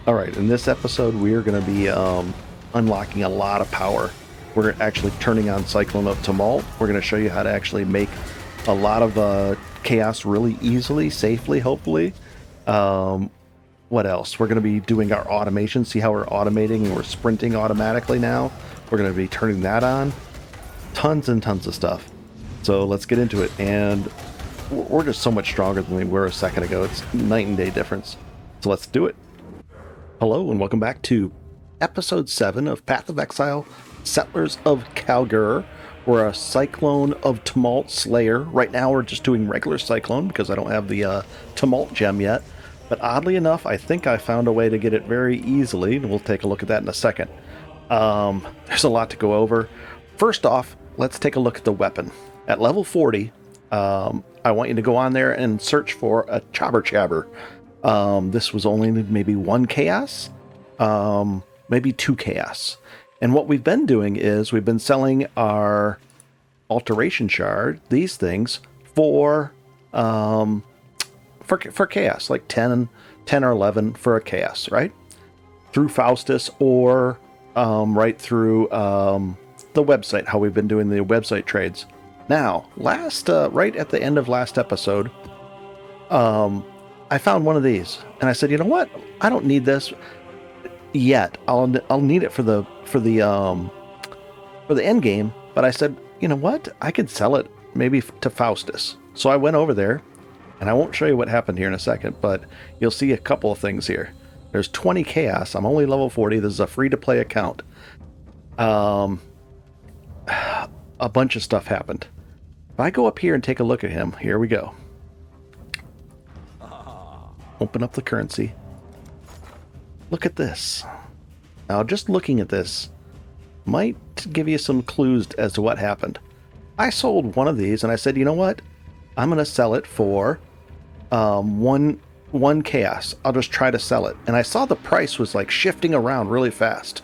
All right, in this episode, we are going to be unlocking a lot of power. We're actually turning on Cyclone of Tumult. We're going to show you how to actually make a lot of chaos really easily, safely, hopefully. What else? We're going to be doing our automation, see how we're automating and we're sprinting automatically now. We're going to be turning that on. Tons and tons of stuff. So let's get into it. And we're just so much stronger than we were a second ago. It's night and day difference. So let's do it. Hello and welcome back to Episode 7 of Path of Exile, Settlers of Kalguur. We're a Cyclone of Tumult Slayer. Right now we're just doing regular Cyclone because I don't have the Tumult gem yet. But oddly enough, I think I found a way to get it very easily, and we'll take a look at that in a second. There's a lot to go over. First off, let's take a look at the weapon. At level 40, I want you to go on there and search for a Chobber Chabber. This was only maybe 1 chaos, maybe 2 chaos. And what we've been doing is we've been selling our alteration shard, these things, for chaos, like 10 or 11 for a chaos, right? Through Faustus or right through the website, how we've been doing the website trades. Now, right at the end of last episode, I found one of these, and I said, you know what? I don't need this yet. I'll need it for the end game. But I said, you know what? I could sell it maybe to Faustus. So I went over there, and I won't show you what happened here in a second, but you'll see a couple of things here. There's 20 chaos. I'm only level 40. This is a free-to-play account. A bunch of stuff happened. If I go up here and take a look at him, here we go. Open up the currency. Look at this. Now, just looking at this might give you some clues as to what happened. I sold one of these, and I said, you know what? I'm going to sell it for one chaos. I'll just try to sell it. And I saw the price was like shifting around really fast.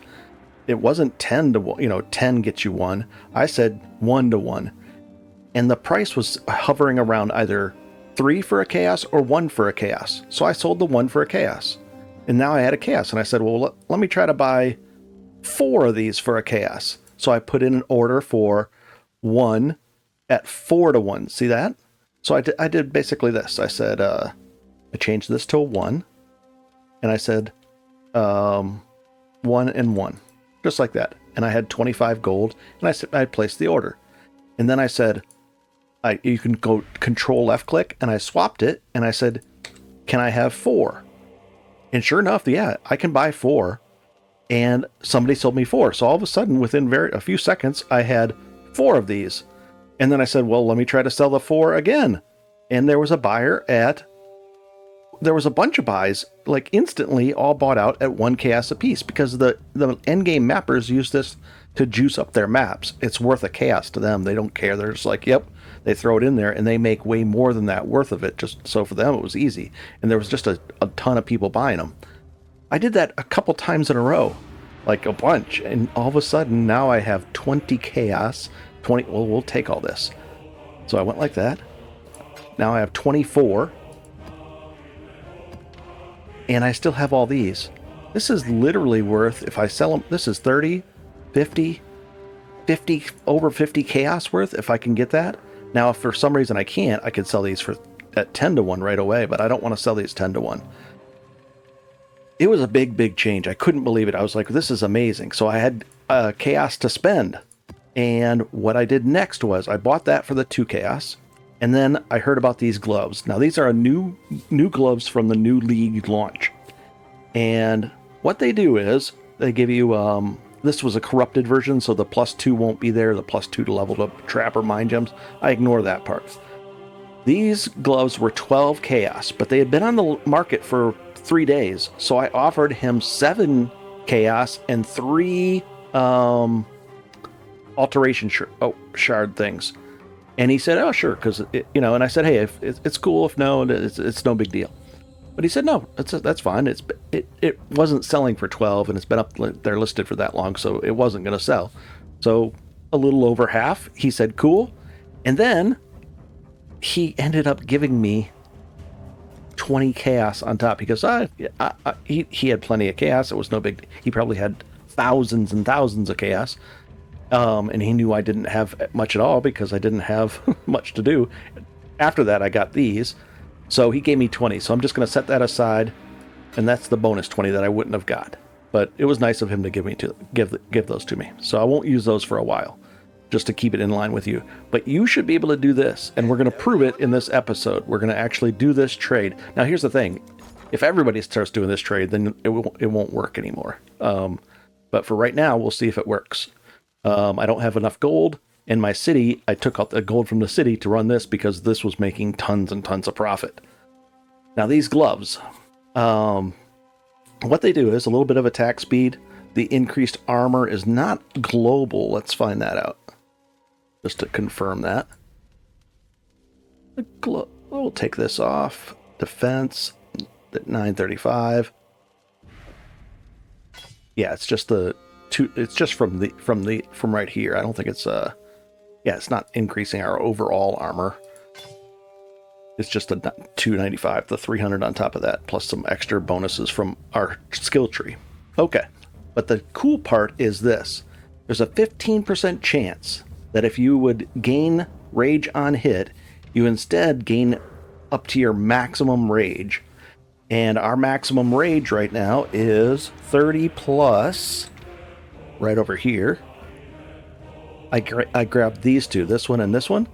It wasn't 10 to 1, 10 gets you 1. I said 1 to 1. And the price was hovering around either 3 for a chaos or 1 for a chaos. So I sold the 1 for a chaos. And now I had a chaos. And I said, well, let me try to buy 4 of these for a chaos. So I put in an order for 1 at 4 to 1. See that? So I did basically this. I said, I changed this to a 1. And I said, 1 and 1. Just like that. And I had 25 gold. And I said, I placed the order. And then I said, you can go control left click, and I swapped it, and I said, can I have 4? And sure enough, yeah, I can buy 4, and somebody sold me 4. So all of a sudden, within a few seconds, I had 4 of these. And then I said, well, let me try to sell the 4 again. And there was a bunch of buys, like instantly all bought out at 1 chaos apiece, because the endgame mappers use this to juice up their maps. It's worth a chaos to them. They don't care. They're just like, yep. They throw it in there, and they make way more than that worth of it. Just so for them, it was easy. And there was just a ton of people buying them. I did that a couple times in a row, like a bunch. And all of a sudden, now I have 20 chaos. 20. Well, we'll take all this. So I went like that. Now I have 24. And I still have all these. This is literally worth, if I sell them, this is 30, 50, over 50 chaos worth, if I can get that. Now, if for some reason I can't, I could sell these at 10 to 1 right away, but I don't want to sell these 10 to 1. It was a big, big change. I couldn't believe it. I was like, this is amazing. So I had chaos to spend. And what I did next was I bought that for the 2 chaos. And then I heard about these gloves. Now, these are new gloves from the new league launch. And what they do is they give you... this was a corrupted version, so the +2 won't be there, the +2 to leveled up trap or mind gems. I ignore that part. These gloves were 12 chaos, but they had been on the market for 3 days. So I offered him 7 chaos and 3 alteration shard things. And he said, oh, sure, because, and I said, hey, if it's cool, if no, it's no big deal. But he said, no, that's fine. It wasn't selling for 12, and it's been up there listed for that long, so it wasn't going to sell. So a little over half, he said, cool. And then he ended up giving me 20 chaos on top because he had plenty of chaos. It was no big. He probably had thousands and thousands of chaos. And he knew I didn't have much at all because I didn't have much to do. After that, I got these. So he gave me 20. So I'm just going to set that aside. And that's the bonus 20 that I wouldn't have got. But it was nice of him to give those to me. So I won't use those for a while, just to keep it in line with you. But you should be able to do this, and we're going to prove it in this episode. We're going to actually do this trade. Now, here's the thing. If everybody starts doing this trade, then it won't work anymore. But for right now, we'll see if it works. I don't have enough gold. In my city, I took out the gold from the city to run this because this was making tons and tons of profit. Now, these gloves... what they do is a little bit of attack speed. The increased armor is not global. Let's find that out. Just to confirm that. We'll take this off. Defense at 935. Yeah, it's just the two. It's just from right here. I don't think it's yeah, it's not increasing our overall armor. It's just a 295, the 300 on top of that, plus some extra bonuses from our skill tree. Okay, but the cool part is this. There's a 15% chance that if you would gain rage on hit, you instead gain up to your maximum rage. And our maximum rage right now is 30 plus, right over here. I grabbed these two, this one and this one.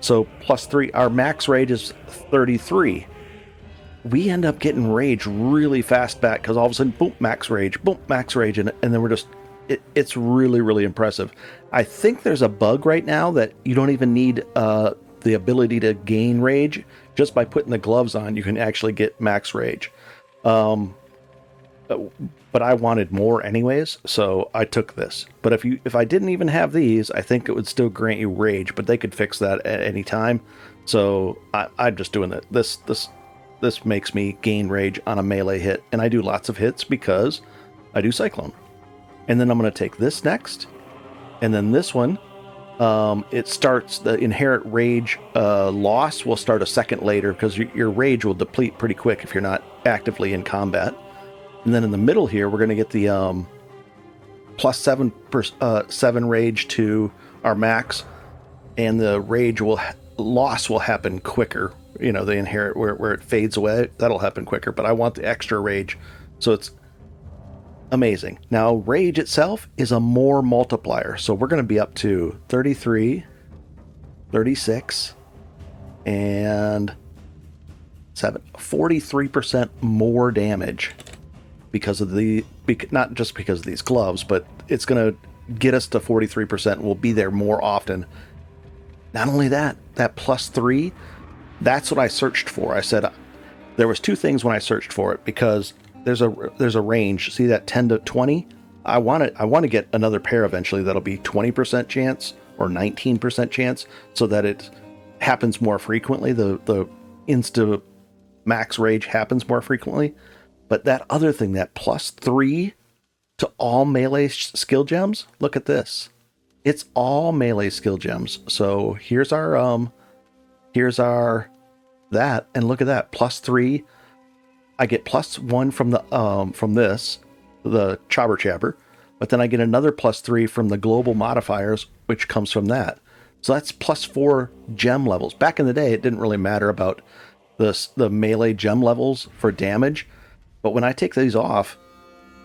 So plus 3, our max rage is 33. We end up getting rage really fast back because all of a sudden, boom, max rage, and then we're just, it's really, really impressive. I think there's a bug right now that you don't even need the ability to gain rage. Just by putting the gloves on, you can actually get max rage. But I wanted more anyways, so I took this. But if I didn't even have these, I think it would still grant you rage, but they could fix that at any time. So I'm just doing that. This makes me gain rage on a melee hit, and I do lots of hits because I do Cyclone. And then I'm going to take this next, and then this one. It starts, the inherent rage loss will start a second later because your rage will deplete pretty quick if you're not actively in combat. And then in the middle here, we're going to get the plus 7 rage to our max, and the rage loss will happen quicker. You know, the inherent where it fades away, that'll happen quicker. But I want the extra rage, so it's amazing. Now, rage itself is a more multiplier, so we're going to be up to 33, 36, and 43% more damage because of not just because of these gloves, but it's going to get us to 43%. We'll be there more often. Not only that plus 3, that's what I searched for. I said there was 2 things when I searched for it because there's a range. See that 10 to 20? I want to get another pair eventually that'll be 20% chance or 19% chance so that it happens more frequently. The insta max rage happens more frequently. But that other thing, that plus 3 to all melee skill gems, look at this. It's all melee skill gems. So here's our that, and look at that, plus 3. I get plus 1 from the this, the Chobber Chabber, but then I get another plus 3 from the global modifiers, which comes from that. So that's plus 4 gem levels. Back in the day, it didn't really matter about the melee gem levels for damage, but when I take these off,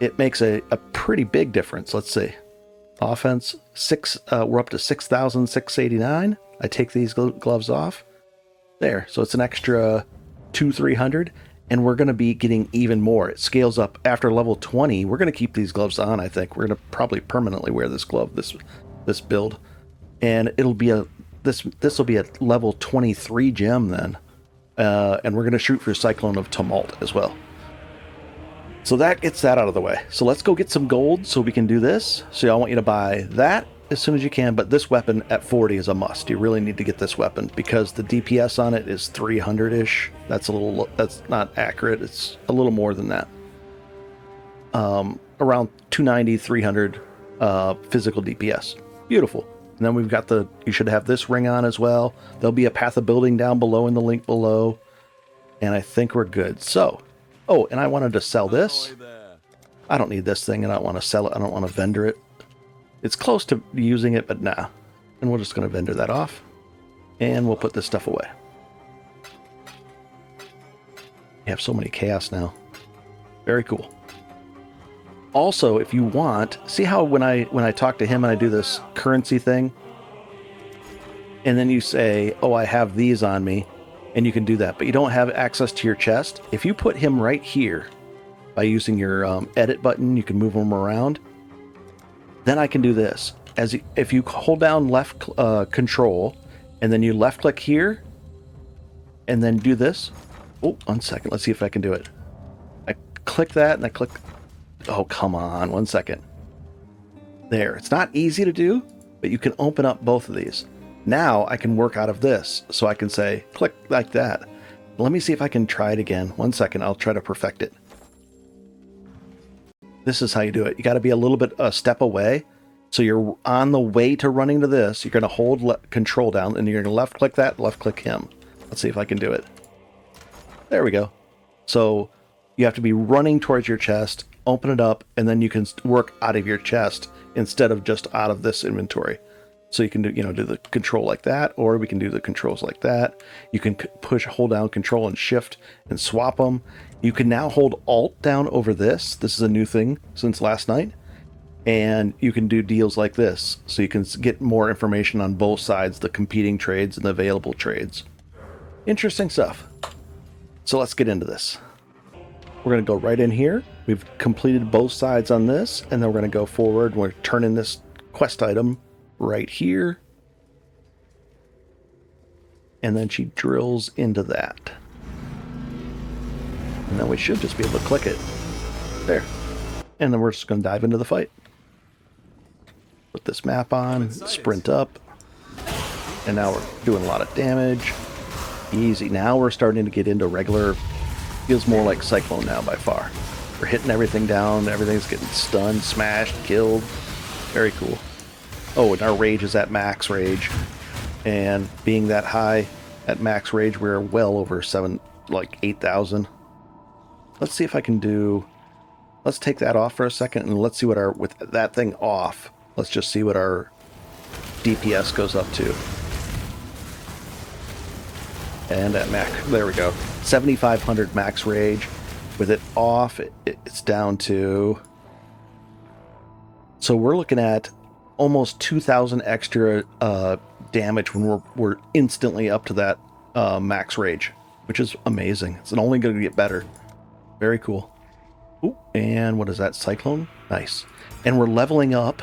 it makes a pretty big difference. Let's see. Offense, we're up to 6,689. I take these gloves off. There, so it's an extra 200-300. And we're going to be getting even more. It scales up after level 20. We're going to keep these gloves on, I think. We're going to probably permanently wear this glove, this build. And it'll be this will be a level 23 gem then. And we're going to shoot for Cyclone of Tumult as well. So that gets that out of the way. So let's go get some gold so we can do this. So I want you to buy that as soon as you can, but this weapon at 40 is a must. You really need to get this weapon because the DPS on it is 300-ish. That's not accurate. It's a little more than that. Around 290, 300 physical DPS. Beautiful. And then we've got you should have this ring on as well. There'll be a path of building down below in the link below. And I think we're good. So, oh, and I wanted to sell this. I don't need this thing, and I don't want to sell it. I don't want to vendor it. It's close to using it, but nah. And we're just going to vendor that off. And we'll put this stuff away. We have so many chaos now. Very cool. Also, if you want, see how when I talk to him and I do this currency thing, and then you say, oh, I have these on me, and you can do that, but you don't have access to your chest. If you put him right here by using your edit button, you can move him around. Then I can do this. If you hold down left control, and then you left click here, and then do this. Oh, 1 second. Let's see if I can do it. I click that, and I click. Oh, come on. 1 second. There. It's not easy to do, but you can open up both of these. Now I can work out of this. So I can say, click like that. Let me see if I can try it again. 1 second. I'll try to perfect it. This is how you do it. You got to be a little bit a step away. So you're on the way to running to this. You're going to hold control down, and you're going to left click that, left click him. Let's see if I can do it. There we go. So you have to be running towards your chest, open it up, and then you can work out of your chest instead of just out of this inventory. So you can do, do the control like that, or we can do the controls like that. You can hold down control and shift and swap them. You can now hold alt down over this. This is a new thing since last night. And you can do deals like this. So you can get more information on both sides, the competing trades and the available trades. Interesting stuff. So let's get into this. We're going to go right in here. We've completed both sides on this, and then we're going to go forward. We're turning this quest item right here. And then she drills into that. And then we should just be able to click it. There. And then we're just going to dive into the fight. Put this map on, sprint up. And now we're doing a lot of damage. Easy. Now we're starting to get into regular. Feels more like Cyclone now by far. We're hitting everything down. Everything's getting stunned, smashed, killed. Very cool. Oh, and our rage is at max rage. And being that high at max rage, we're well over 8,000. Let's see if I can do... Let's take that off for a second, and let's see what our... With that thing off, let's just see what our DPS goes up to. And at max... There we go. 7,500 max rage. With it off, it's down to... So we're looking at almost 2,000 extra damage when we're instantly up to that max rage, which is amazing. It's only going to get better. Very cool. Ooh, and what is that? Cyclone? Nice. And we're leveling up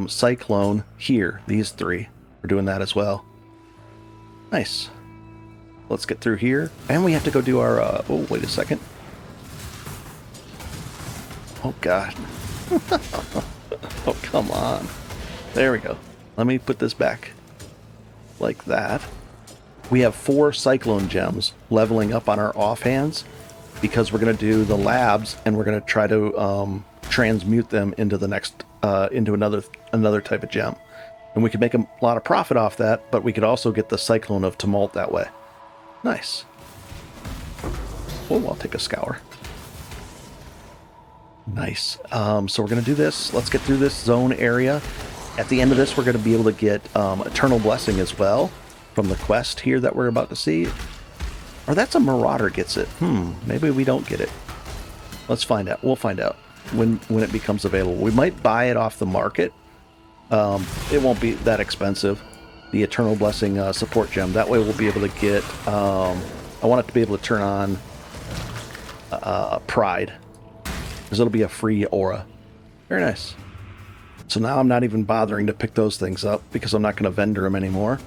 Cyclone here. These three. We're doing that as well. Nice. Let's get through here. And we have to go do our... oh, wait a second. Oh, God. Oh, come on. There we go. Let me put this back like that. We have 4 Cyclone gems leveling up on our offhands because we're going to do the labs, and we're going to try to transmute them into the next into another type of gem. And we could make a lot of profit off that, but we could also get the Cyclone of Tumult that way. Nice. Oh, I'll take a scour. Nice. So we're going to do this. Let's get through this zone area. At the end of this, we're going to be able to get Eternal Blessing as well from the quest here that we're about to see. Or that's a Marauder gets it. Maybe we don't get it. Let's find out. We'll find out when it becomes available. We might buy it off the market. It won't be that expensive. The Eternal Blessing support gem. That way we'll be able to get... I want it to be able to turn on Pride. Because it'll be a free aura. Very nice. So now I'm not even bothering to pick those things up because I'm not going to vendor them anymore.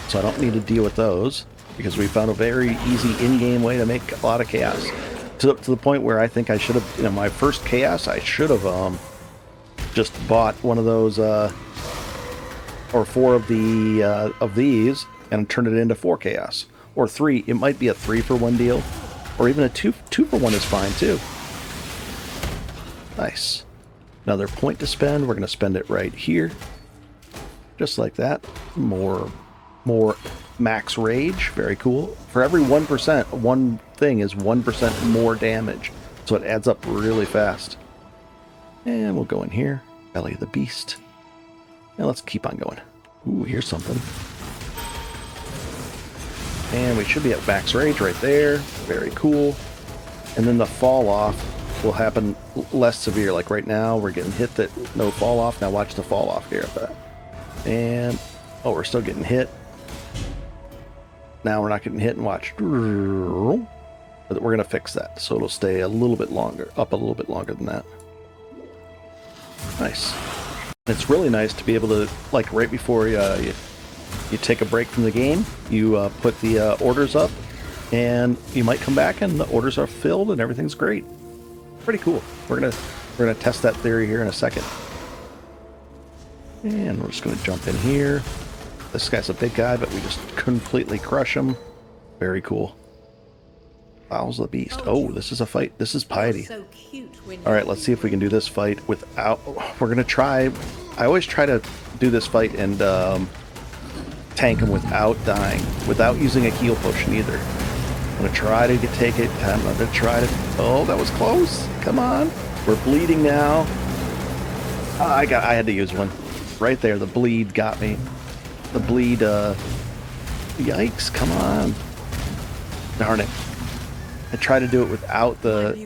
So I don't need to deal with those because we found a very easy in-game way to make a lot of chaos. To the point where I think I should have, my first chaos, I should have just bought one of those, or 4 of these and turned it into 4 chaos. Or 3, it might be a 3 for 1 deal. Or even a 2 for 1 is fine too. Nice. Another point to spend. We're going to spend it right here. Just like that. More max rage. Very cool. For every 1%, one thing is 1% more damage. So it adds up really fast. And we'll go in here. Belly of the Beast. And let's keep on going. Ooh, here's something. And we should be at max rage right there. Very cool. And then the fall off will happen less severe. Like right now, we're getting hit that no fall off. Now watch the fall off here. And, oh, we're still getting hit. Now we're not getting hit, and watch. But we're going to fix that. So it'll stay a little bit longer, up a little bit longer than that. Nice. It's really nice to be able to, like right before you take a break from the game, you put the orders up, and you might come back and the orders are filled and everything's great. Pretty cool. We're gonna test that theory here in a second. And we're just gonna jump in here. This guy's a big guy, but we just completely crush him. Very cool. Bowels of the Beast. Oh, this is a fight. This is piety. Alright, let's see if we can do this fight without... We're gonna try... I always try to do this fight and tank him without dying. Without using a heal potion either. I'm gonna try to take it. I'm gonna try to... Oh, that was close. Come on. We're bleeding now. I had to use one. Right there, the bleed got me. The bleed, yikes, come on. Darn it. I tried to do it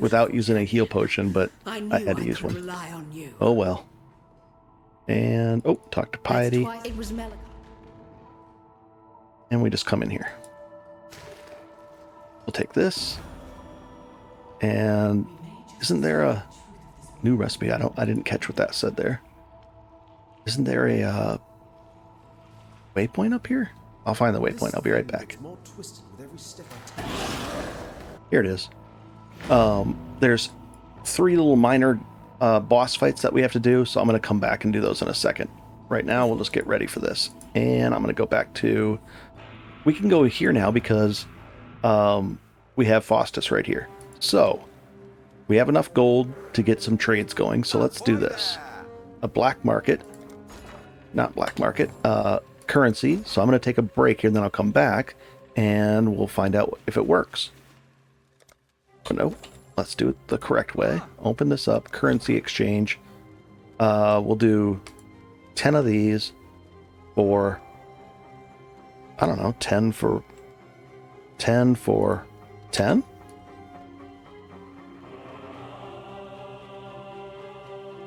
without using a heal potion, but I had to use one. Oh well. And, oh, talk to Piety. And we just come in here. We'll take this. And isn't there a new recipe? I didn't catch what that said there. Isn't there a waypoint up here? I'll find the waypoint. I'll be right back. Here it is. There's 3 little minor boss fights that we have to do, so I'm going to come back and do those in a second. Right now, we'll just get ready for this. And I'm going to go back to... We can go here now because we have Faustus right here. So, we have enough gold to get some trades going, so let's do this. A black market. Not black market. Currency. So I'm going to take a break here, and then I'll come back, and we'll find out if it works. Oh, no. Let's do it the correct way. Open this up. Currency exchange. We'll do 10 of these for, I don't know, 10 for 10 for 10?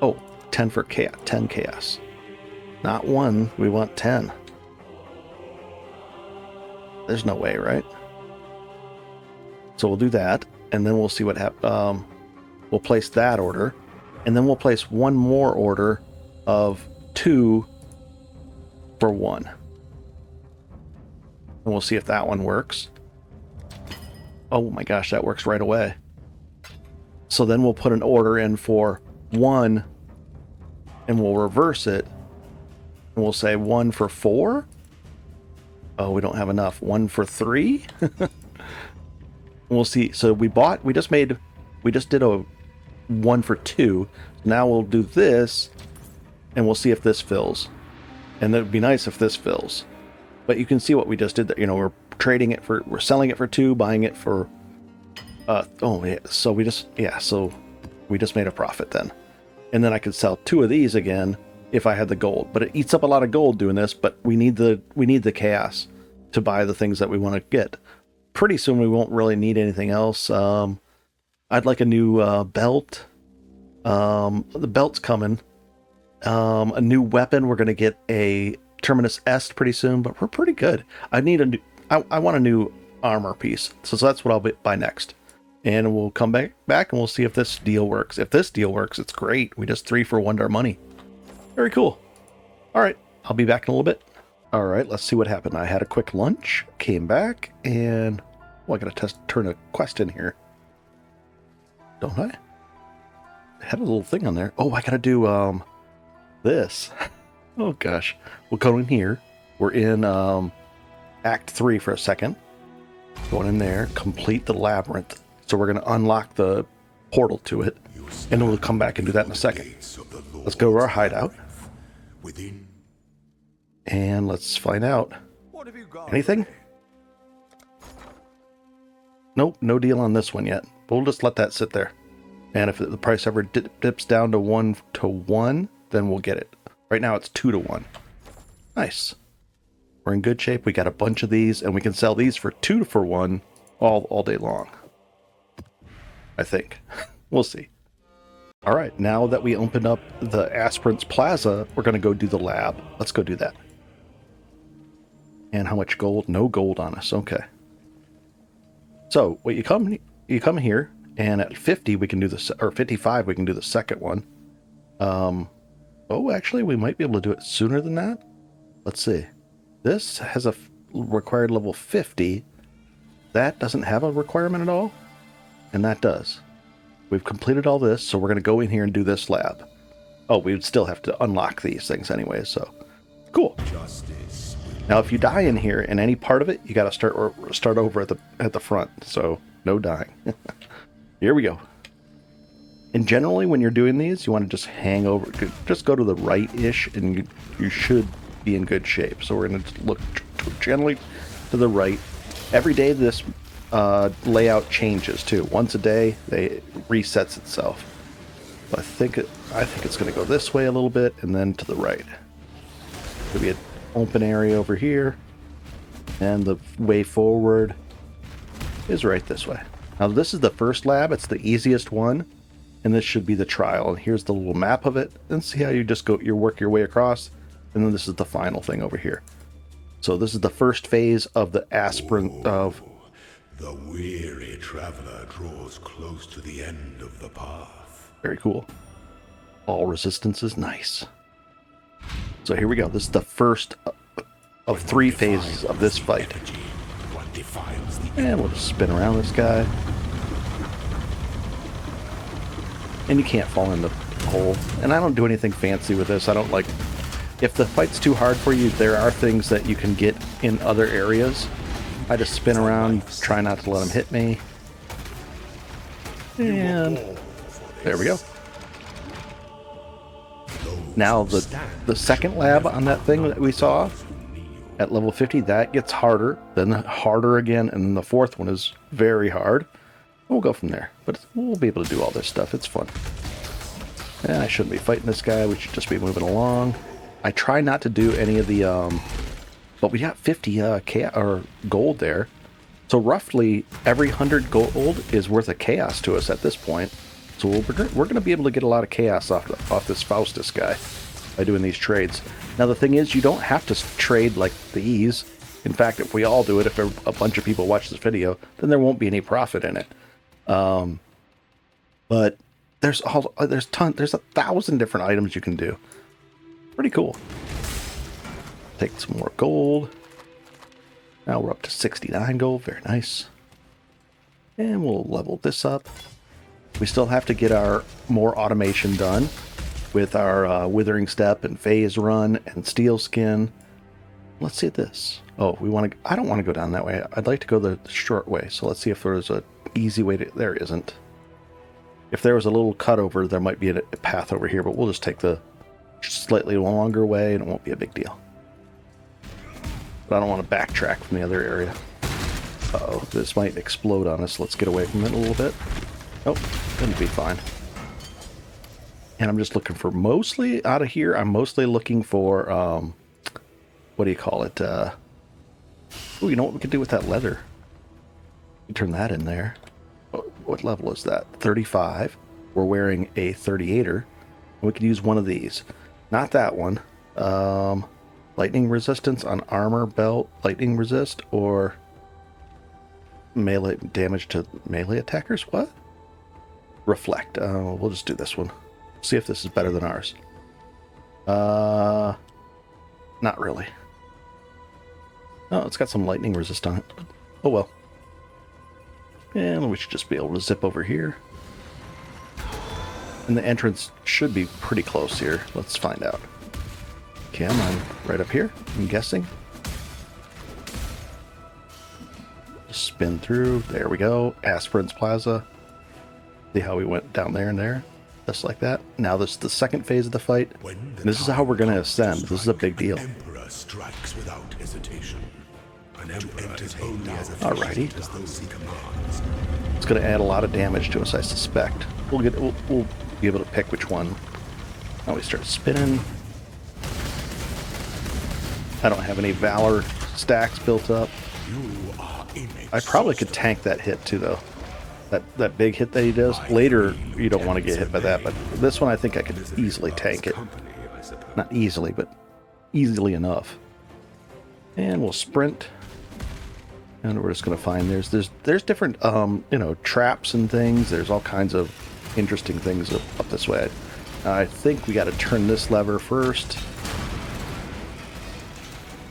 Oh, 10 for chaos. 10 chaos. Not 1. We want 10. There's no way, right? So we'll do that, and then we'll see what happens. We'll place that order, and then we'll place one more order of 2 for 1. And we'll see if that one works. Oh my gosh, that works right away. So then we'll put an order in for 1, and we'll reverse it, and we'll say 1 for 4. Oh, we don't have enough. 1 for 3? We'll see. So we just did a 1 for 2. Now we'll do this, and we'll see if this fills. And it would be nice if this fills. But you can see what we just did there. You know, we're selling it for 2, buying it for, oh yeah. So we just made a profit then. And then I could sell 2 of these again if I had the gold. But it eats up a lot of gold doing this, but we need the chaos to buy the things that we want to get. Pretty soon we won't really need anything else. I'd like a new belt. The belt's coming. A new weapon. We're going to get a Terminus Est pretty soon, but we're pretty good. I want a new armor piece. So that's what I'll buy next. And we'll come back and we'll see if this deal works. If this deal works, it's great. We just 3 for 1 our money. Very cool. All right, I'll be back in a little bit. All right, let's see what happened. I had a quick lunch, came back, and... Oh, I gotta turn a quest in here. Don't I? I had a little thing on there. Oh, I gotta do, this. Oh, gosh. We'll go in here. We're in, Act 3 for a second. Going in there, complete the labyrinth. So we're gonna unlock the portal to it, and then we'll come back and do that in a second. Let's go to our hideout. And let's find out. What have you got? Anything? Nope, no deal on this one yet. But we'll just let that sit there. And if the price ever dips down to 1 to 1, then we'll get it. Right now it's 2 to 1. Nice. We're in good shape. We got a bunch of these, and we can sell these for 2 for 1 all day long. I think. We'll see. All right, now that we opened up the Aspirants Plaza, we're going to go do the lab. Let's go do that. And how much gold? No gold on us. Okay. So, what you come here, and at 50 we can do this, or 55 we can do the second one. Oh, actually, we might be able to do it sooner than that. Let's see. This has a required level 50. That doesn't have a requirement at all, and that does. We've completed all this, so we're going to go in here and do this lab. Oh, we would still have to unlock these things anyway, so cool. Now, if you die in here in any part of it, you got to start over at the front, so no dying. Here we go. And generally, when you're doing these, you want to just hang over, just go to the right-ish, and you should be in good shape. So we're going to look generally to the right. Every day, this layout changes too. Once a day, it resets itself. But I think it's going to go this way a little bit, and then to the right. There'll be an open area over here, and the way forward is right this way. Now this is the first lab. It's the easiest one, and this should be the trial. And here's the little map of it. And see how you just work your way across, and then this is the final thing over here. So this is the first phase of the aspirant of. The weary traveler draws close to the end of the path. Very cool. All resistances, nice. So here we go. This is the first of 3 phases of this fight. And we'll just spin around this guy. And you can't fall in the hole. And I don't do anything fancy with this. I don't like... If the fight's too hard for you, there are things that you can get in other areas. I just spin around, try not to let him hit me. And there we go. Now the second lab on that thing that we saw at level 50, that gets harder, then harder again, and then the fourth one is very hard. We'll go from there, but we'll be able to do all this stuff. It's fun. And I shouldn't be fighting this guy. We should just be moving along. I try not to do any of the, but we got 50 gold there. So roughly every 100 gold is worth of chaos to us at this point. So we're going to be able to get a lot of chaos off this Faustus guy by doing these trades. Now the thing is, you don't have to trade like these. In fact, if we all do it, if a bunch of people watch this video, then there won't be any profit in it. But there's 1,000 different items you can do. Pretty cool. Take some more gold. Now we're up to 69 gold. Very nice. And we'll level this up. We still have to get our more automation done with our Withering Step and Phase Run and Steel Skin. Let's see this. Oh, I don't want to go down that way. I'd like to go the short way. So let's see if there's an easy way to... There isn't. If there was a little cutover, there might be a path over here, but we'll just take the slightly longer way and it won't be a big deal. But I don't want to backtrack from the other area. Uh-oh, this might explode on us. Let's get away from it a little bit. Nope, it'll be fine. And I'm just looking for mostly out of here. I'm mostly looking for, what do you call it? Oh, you know what we could do with that leather? We turn that in there. What level is that? 35. We're wearing a 38er. We could use one of these. Not that one. Lightning resistance on armor, belt, lightning resist, or melee damage to melee attackers? What? Reflect. We'll just do this one. See if this is better than ours. Not really. Oh, it's got some lightning resist on it. Oh well. And we should just be able to zip over here. And the entrance should be pretty close here. Let's find out. Okay, I'm right up here, I'm guessing. Just spin through. There we go. Aspirants Plaza. See how we went down there and there? Just like that. Now this is the second phase of the fight. This is how we're going to ascend. This is a big deal. Emperor strikes without hesitation. An emperor is only as Alrighty. efficient as those he commands. It's going to add a lot of damage to us, I suspect. We'll be able to pick which one. Now we start spinning. I don't have any Valor stacks built up. You are I probably could tank that hit too, though. That big hit that he does. Later, you don't want to get hit by that, but this one I think I could easily tank it. Not easily, but easily enough. And we'll sprint. And we're just going to find there's different traps and things. There's all kinds of interesting things up this way. I think we got to turn this lever first.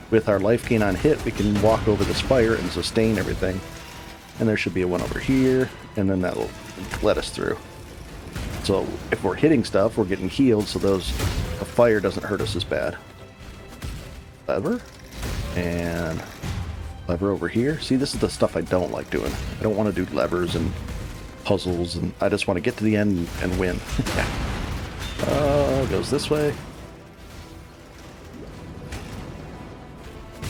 With our life gain on hit, we can walk over the spire and sustain everything. And there should be one over here, and then that'll let us through. So if we're hitting stuff, we're getting healed, so the fire doesn't hurt us as bad. Lever. And lever over here. See, this is the stuff I don't like doing. I don't want to do levers and puzzles, and I just want to get to the end and win. Goes this way.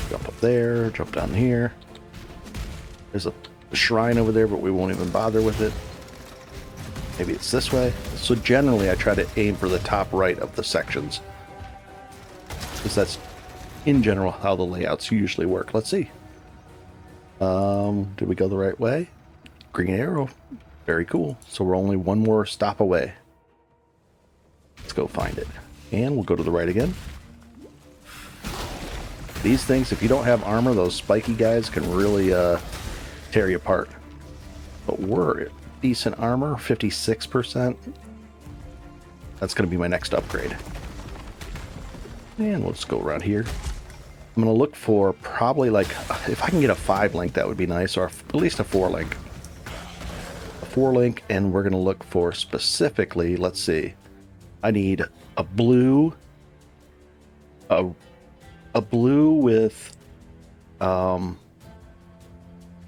Jump up there, jump down here. There's a shrine over there, but we won't even bother with it. Maybe it's this way. So generally I try to aim for the top right of the sections, because that's in general how the layouts usually work. Let's see. Did we go the right way? Green arrow. Very cool. So we're only one more stop away. Let's go find it. And we'll go to the right again. These things, if you don't have armor, those spiky guys can really tear you apart. But we're at decent armor, 56%. That's going to be my next upgrade. And we'll just go around here. I'm going to look for probably, like, if I can get a 5-link, that would be nice, or at least a 4-link. A 4-link, and we're going to look for specifically, let's see, I need a blue, a blue with a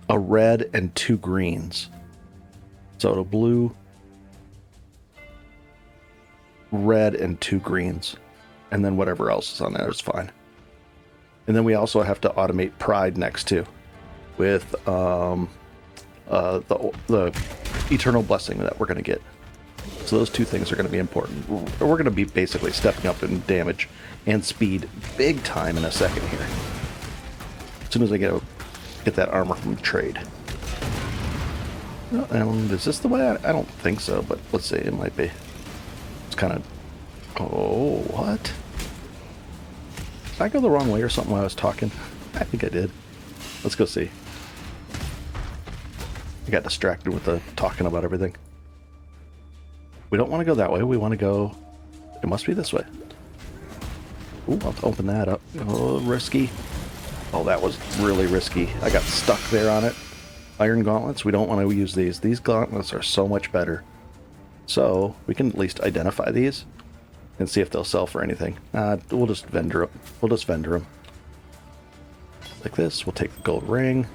red and 2 greens. So a blue, red, and 2 greens. And then whatever else is on there is fine. And then we also have to automate Pride next too, with the Eternal Blessing that we're going to get. So those 2 things are going to be important. We're going to be basically stepping up in damage and speed big time in a second here. As soon as I get that armor from the trade. And is this the way? I don't think so, but let's see. It might be. It's kind of... Oh, what? Did I go the wrong way or something while I was talking? I think I did. Let's go see. I got distracted with the talking about everything. We don't want to go that way. We want to go... It must be this way. Ooh, I'll open that up. Oh, risky. Oh, that was really risky. I got stuck there on it. Iron gauntlets. We don't want to use these. These gauntlets are so much better. So, we can at least identify these and see if they'll sell for anything. We'll just vendor them. We'll just vendor them. Like this. We'll take the gold ring.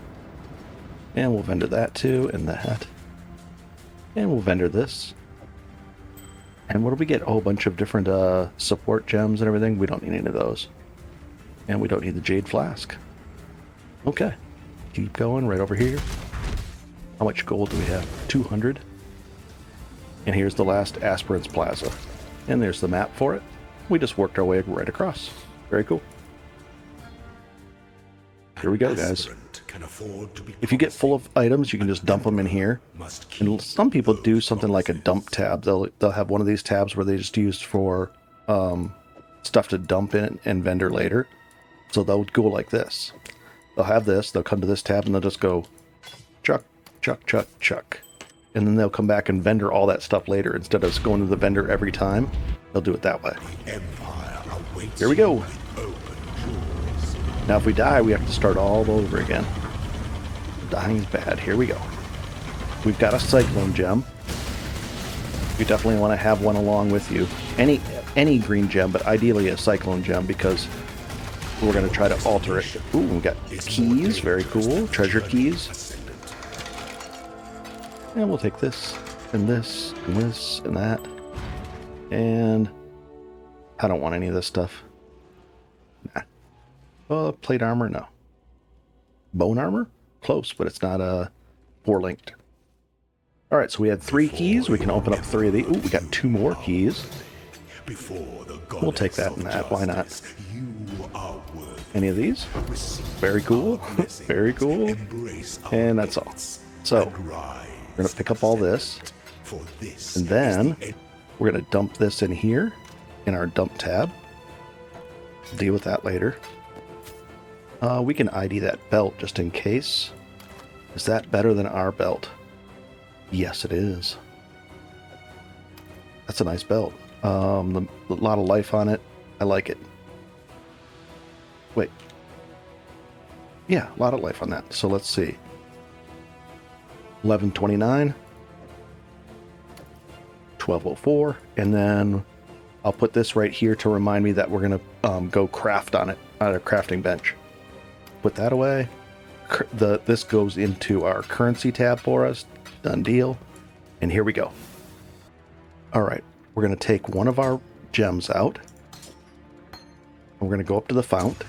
And we'll vendor that too, and that. And we'll vendor this. And what do we get? Oh, a bunch of different support gems and everything. We don't need any of those. And we don't need the Jade Flask. Okay. Keep going right over here. How much gold do we have? 200. And here's the last Aspirant's Plaza. And there's the map for it. We just worked our way right across. Very cool. Here we go, guys. If you get full of items, you can just dump them in here. And some people do something like a dump tab. They'll have one of these tabs where they just use for stuff to dump in and vendor later. So they'll go like this. They'll have this, they'll come to this tab, and they'll just go chuck, chuck, chuck, chuck. And then they'll come back and vendor all that stuff later. Instead of going to the vendor every time, they'll do it that way. Here we go. Now if we die, we have to start all over again. Dying's bad. Here we go. We've got a Cyclone gem. You definitely want to have one along with you. Any green gem, but ideally a Cyclone gem, because we're going to try to alter it. Ooh, we got keys. Very cool. Treasure keys. And we'll take this, and this, and this, and that. And I don't want any of this stuff. Nah. Oh, plate armor? No. Bone armor? Close, but it's not four-linked. All right, so we had 3 keys. We can open up 3 of these. Ooh, we got 2 more keys. We'll take that and that. Why not? Any of these? Very cool. Very cool. And that's all. So, we're going to pick up all this. And then, we're going to dump this in here, in our dump tab. Deal with that later. We can ID that belt just in case. Is that better than our belt? Yes, it is. That's a nice belt. A lot of life on it. I like it. Wait. Yeah, a lot of life on that. So let's see. 1129. 1204. And then I'll put this right here to remind me that we're going to go craft on it, on a crafting bench. Put that away. This goes into our currency tab for us. Done deal. And here we go. All right. We're going to take one of our gems out. We're going to go up to the fountain.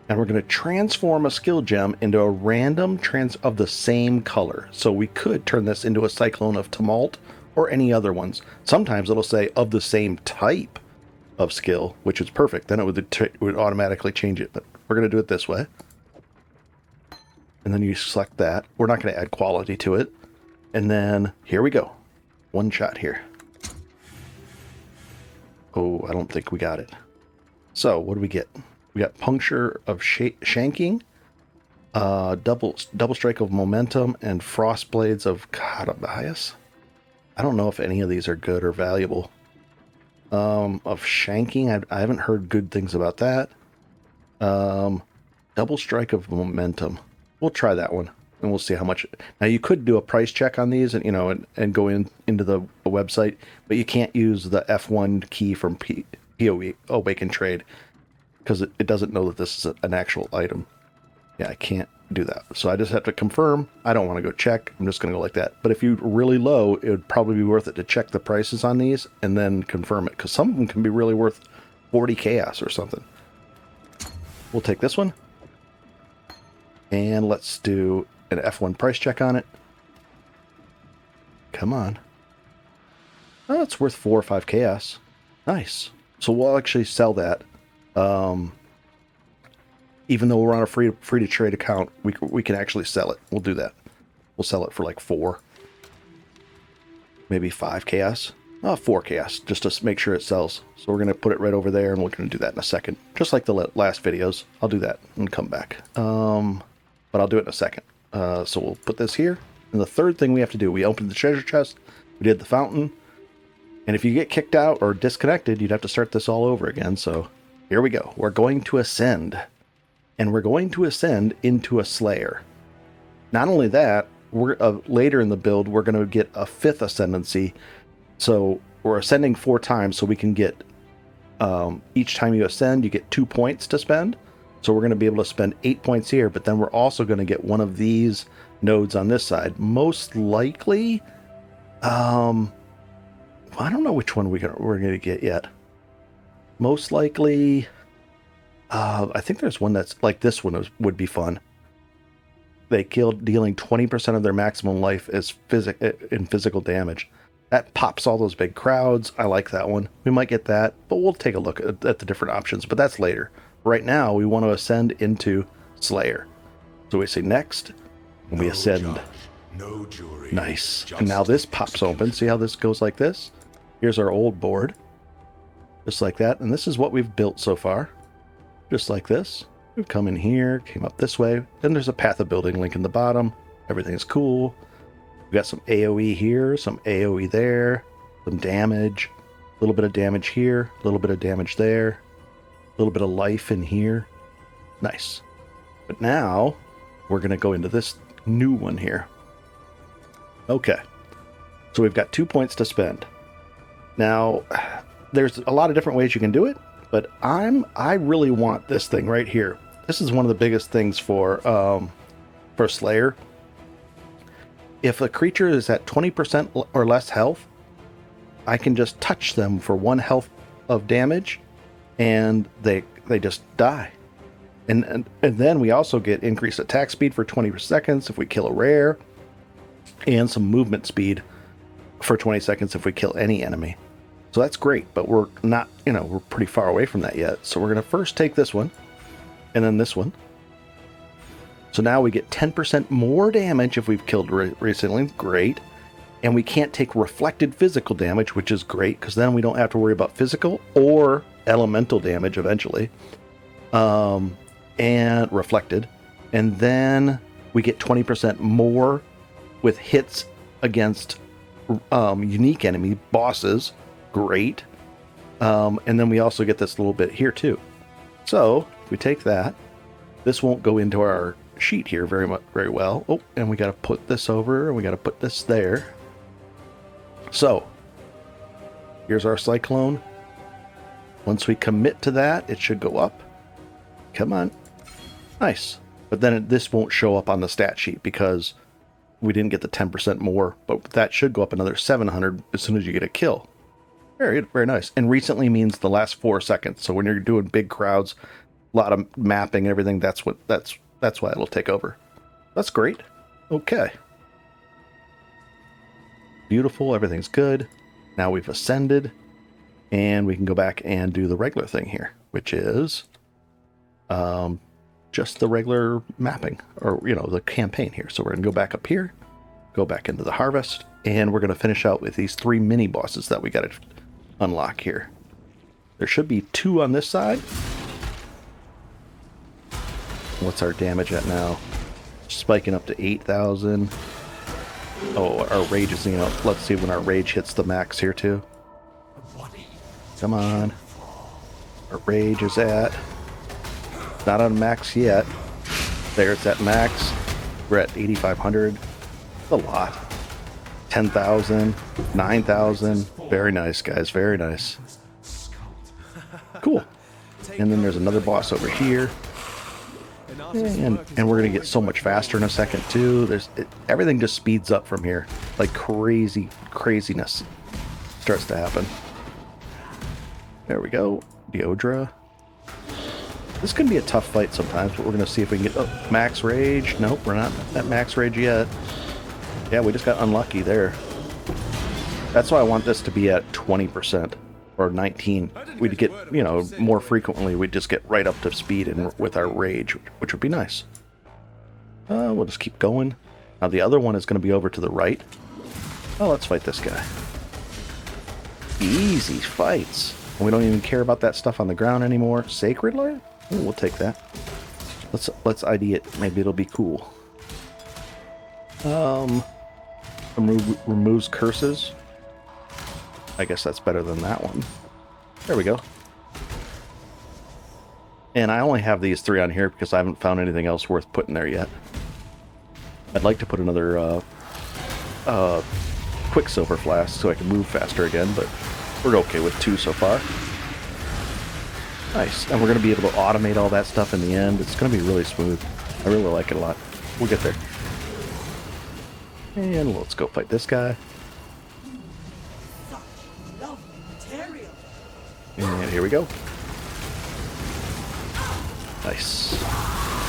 And we're going to transform a skill gem into a random of the same color. So we could turn this into a Cyclone of Tumult or any other ones. Sometimes it'll say of the same type of skill, which is perfect. Then it would automatically change it. But we're going to do it this way. And then you select that. We're not going to add quality to it. And then here we go. One shot here. Oh, I don't think we got it. So what do we get? We got puncture of shanking, double strike of momentum, and frost blades of Catabias. I don't know if any of these are good or valuable. Of shanking, I haven't heard good things about that. Double strike of momentum. We'll try that one, and we'll see how much. Now you could do a price check on these, and and go into the website, but you can't use the F1 key from PoE Awaken Trade because it doesn't know that this is an actual item. Yeah, I can't do that. So I just have to confirm. I don't want to go check. I'm just going to go like that. But if you're really low, it would probably be worth it to check the prices on these and then confirm it, because some of them can be really worth 40 chaos or something. We'll take this one. And let's do an F1 price check on it. Come on. Oh, it's worth 4 or 5 chaos. Nice. So we'll actually sell that. Even though we're on a free to trade account, we can actually sell it. We'll do that. We'll sell it for like 4. Maybe 5 chaos. 4 chaos, just to make sure it sells. So we're going to put it right over there, and we're going to do that in a second. Just like the last videos. I'll do that and come back. But I'll do it in a second. So we'll put this here. And the third thing we have to do, we opened the treasure chest. We did the fountain. And if you get kicked out or disconnected, you'd have to start this all over again. So here we go. We're going to ascend. And we're going to ascend into a Slayer. Not only that, we're later in the build, we're going to get a 5th ascendancy. So we're ascending 4 times, so we can get, each time you ascend, you get 2 points to spend. So we're going to be able to spend 8 points here, but then we're also going to get one of these nodes on this side. Most likely, I don't know which one we're going to get yet. Most likely, I think there's one that's like this one would be fun. They killed, dealing 20% of their maximum life as in physical damage. That pops all those big crowds. I like that one. We might get that, but we'll take a look at the different options. But that's later. Right now, we want to ascend into Slayer. So we say next, and we ascend. No jury. Nice. And now this pops open. See how this goes like this? Here's our old board. Just like that. And this is what we've built so far. Just like this. We've come in here, came up this way. Then there's a path of building link in the bottom. Everything's cool. We've got some AoE here, some AoE there, some damage, a little bit of damage here, a little bit of damage there, a little bit of life in here. Nice. But now we're going to go into this new one here. Okay. So we've got 2 points to spend. Now, there's a lot of different ways you can do it, but I really want this thing right here. This is one of the biggest things for Slayer. If a creature is at 20% or less health, I can just touch them for 1 health of damage, and they just die. And then we also get increased attack speed for 20 seconds if we kill a rare, and some movement speed for 20 seconds if we kill any enemy. So that's great, but we're not, we're pretty far away from that yet. So we're going to first take this one, and then this one. So now we get 10% more damage if we've killed recently. Great. And we can't take reflected physical damage, which is great, because then we don't have to worry about physical or elemental damage eventually. And reflected. And then we get 20% more with hits against unique enemy bosses. Great. And then we also get this little bit here too. So if we take that, this won't go into our sheet here very well. Oh, and we got to put this over, and we got to put this there. So here's our cyclone. Once we commit to that, it should go up. Come on. Nice. But then this won't show up on the stat sheet because we didn't get the 10% more, but that should go up another 700 as soon as you get a kill. Very, very nice. And recently means the last 4 seconds. So when you're doing big crowds, a lot of mapping and everything, that's why it'll take over. That's great. Okay. Beautiful. Everything's good. Now we've ascended, and we can go back and do the regular thing here, which is just the regular mapping, or the campaign here. So we're gonna go back up here, go back into the harvest, and we're gonna finish out with these 3 mini bosses that we gotta unlock here. There should be 2 on this side. What's our damage at now? Spiking up to 8,000. Oh, our rage is, let's see when our rage hits the max here too. Come on. Our rage is at, not on max yet. There, it's at max. We're at 8,500. A lot. 10,000, 9,000. Very nice, guys. Very nice. Cool. And then there's another boss over here. And we're going to get so much faster in a second, too. Everything just speeds up from here. Like craziness starts to happen. There we go. Deodra. This can be a tough fight sometimes, but we're going to see if we can get max rage. Nope, we're not at max rage yet. Yeah, we just got unlucky there. That's why I want this to be at 20% or 19. We'd get, more frequently, we'd just get right up to speed and with our rage, which would be nice. We'll just keep going. Now the other one is going to be over to the right. Oh, let's fight this guy. Easy fights. And we don't even care about that stuff on the ground anymore. Sacred Light? Oh, we'll take that. Let's ID it. Maybe it'll be cool. Removes curses. I guess that's better than that one. There we go. And I only have these 3 on here because I haven't found anything else worth putting there yet. I'd like to put another Quicksilver Flask so I can move faster again, but we're okay with 2 so far. Nice. And we're going to be able to automate all that stuff in the end. It's going to be really smooth. I really like it a lot. We'll get there. And let's go fight this guy. And here we go. Nice.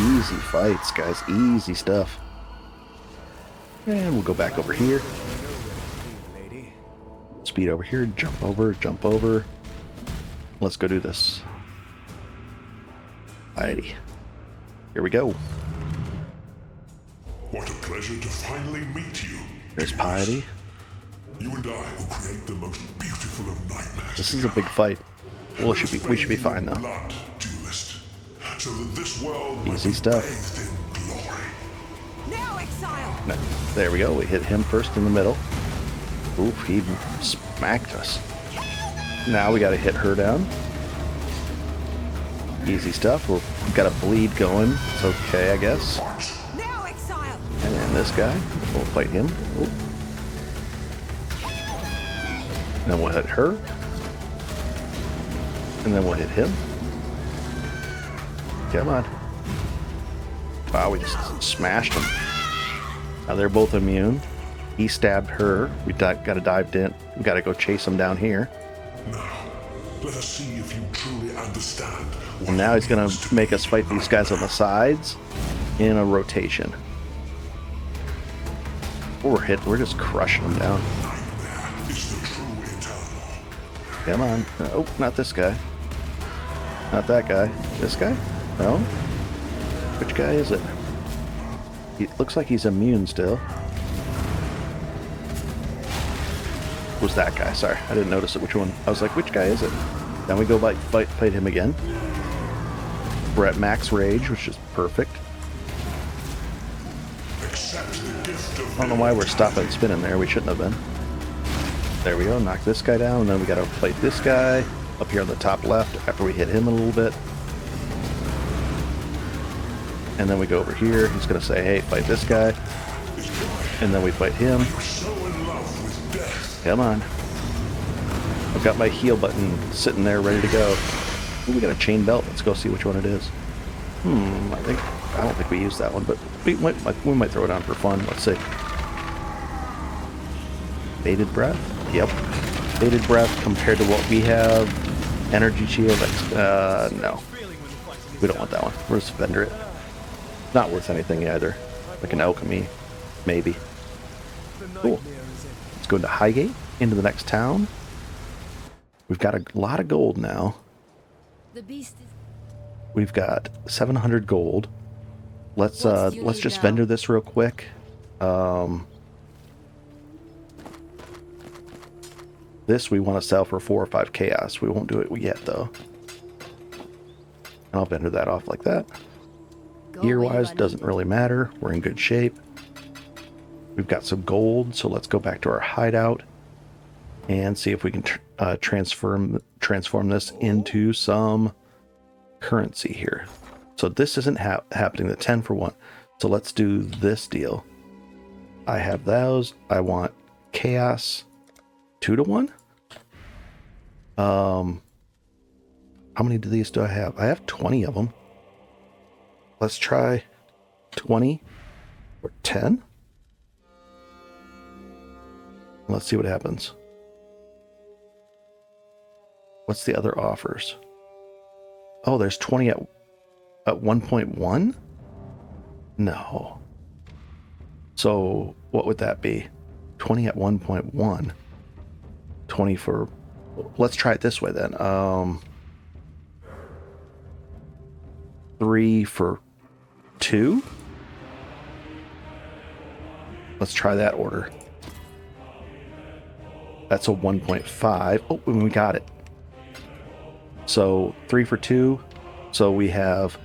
Easy fights, guys. Easy stuff. And we'll go back over here. Speed over here. Jump over. Jump over. Let's go do this. Alrighty. Here we go. What a pleasure to finally meet you. There's Piety. You and I will create the most beautiful of nightmares. This is a big fight. Well, we should be fine though. Blood duelist, so that this world easy stuff. in glory. Now, Exile. No, there we go. We hit him first in the middle. Oof, he smacked us. Now we got to hit her down. Easy stuff. We've got a bleed going. It's okay, I guess. Now, Exile. And then this guy. We'll fight him. Ooh. Then we'll hit her. And then we'll hit him. Come on. Wow, we just smashed him. Now they're both immune. He stabbed her. We got to dive in. We got to go chase him down here. Now, Let us see if you truly understand. And now he's going to make us fight these guys on the sides in a rotation. We're just crushing them down. Is the true eternal. Come on. Oh, not this guy. Not that guy. This guy? No? Which guy is it? He looks like he's immune still. Was that guy? Sorry, I didn't notice it. Which one? I was like, which guy is it? Then we go fight him again. We're at max rage, which is perfect. I don't know why we're stopping and spinning there. We shouldn't have been. There we go. Knock this guy down, and then we got to fight this guy up here on the top left after we hit him a little bit. And then we go over here. He's going to say, hey, fight this guy. And then we fight him. Come on. I've got my heal button sitting there ready to go. Ooh, we got a chain belt. Let's go see which one it is. I don't think we used that one, but we might throw it on for fun. Let's see. Bated breath? Yep. Bated breath compared to what we have. Energy shield. No. We don't want that one. We'll just vendor it. Not worth anything either. Like an alchemy, maybe. Cool. Let's go into Highgate, into the next town. We've got a lot of gold now. We've got 700 gold. Let's just vendor this real quick. This we want to sell for 4 or 5 chaos. We won't do it yet though. I'll vendor that off like that. Gear-wise, doesn't really matter. We're in good shape. We've got some gold, so let's go back to our hideout and see if we can transform this into some currency here. So this isn't happening, the 10 for 1. So let's do this deal. I have those. I want chaos 2 to 1. How many of these do I have? I have 20 of them. Let's try 20 or 10. Let's see what happens. What's the other offers? Oh, there's 20 at 1.1? No. So what would that be? 20 at 1.1. 20 for... Let's try it this way then. 3 for 2? Let's try that order. That's a 1.5. Oh, and we got it. So 3 for 2. So we have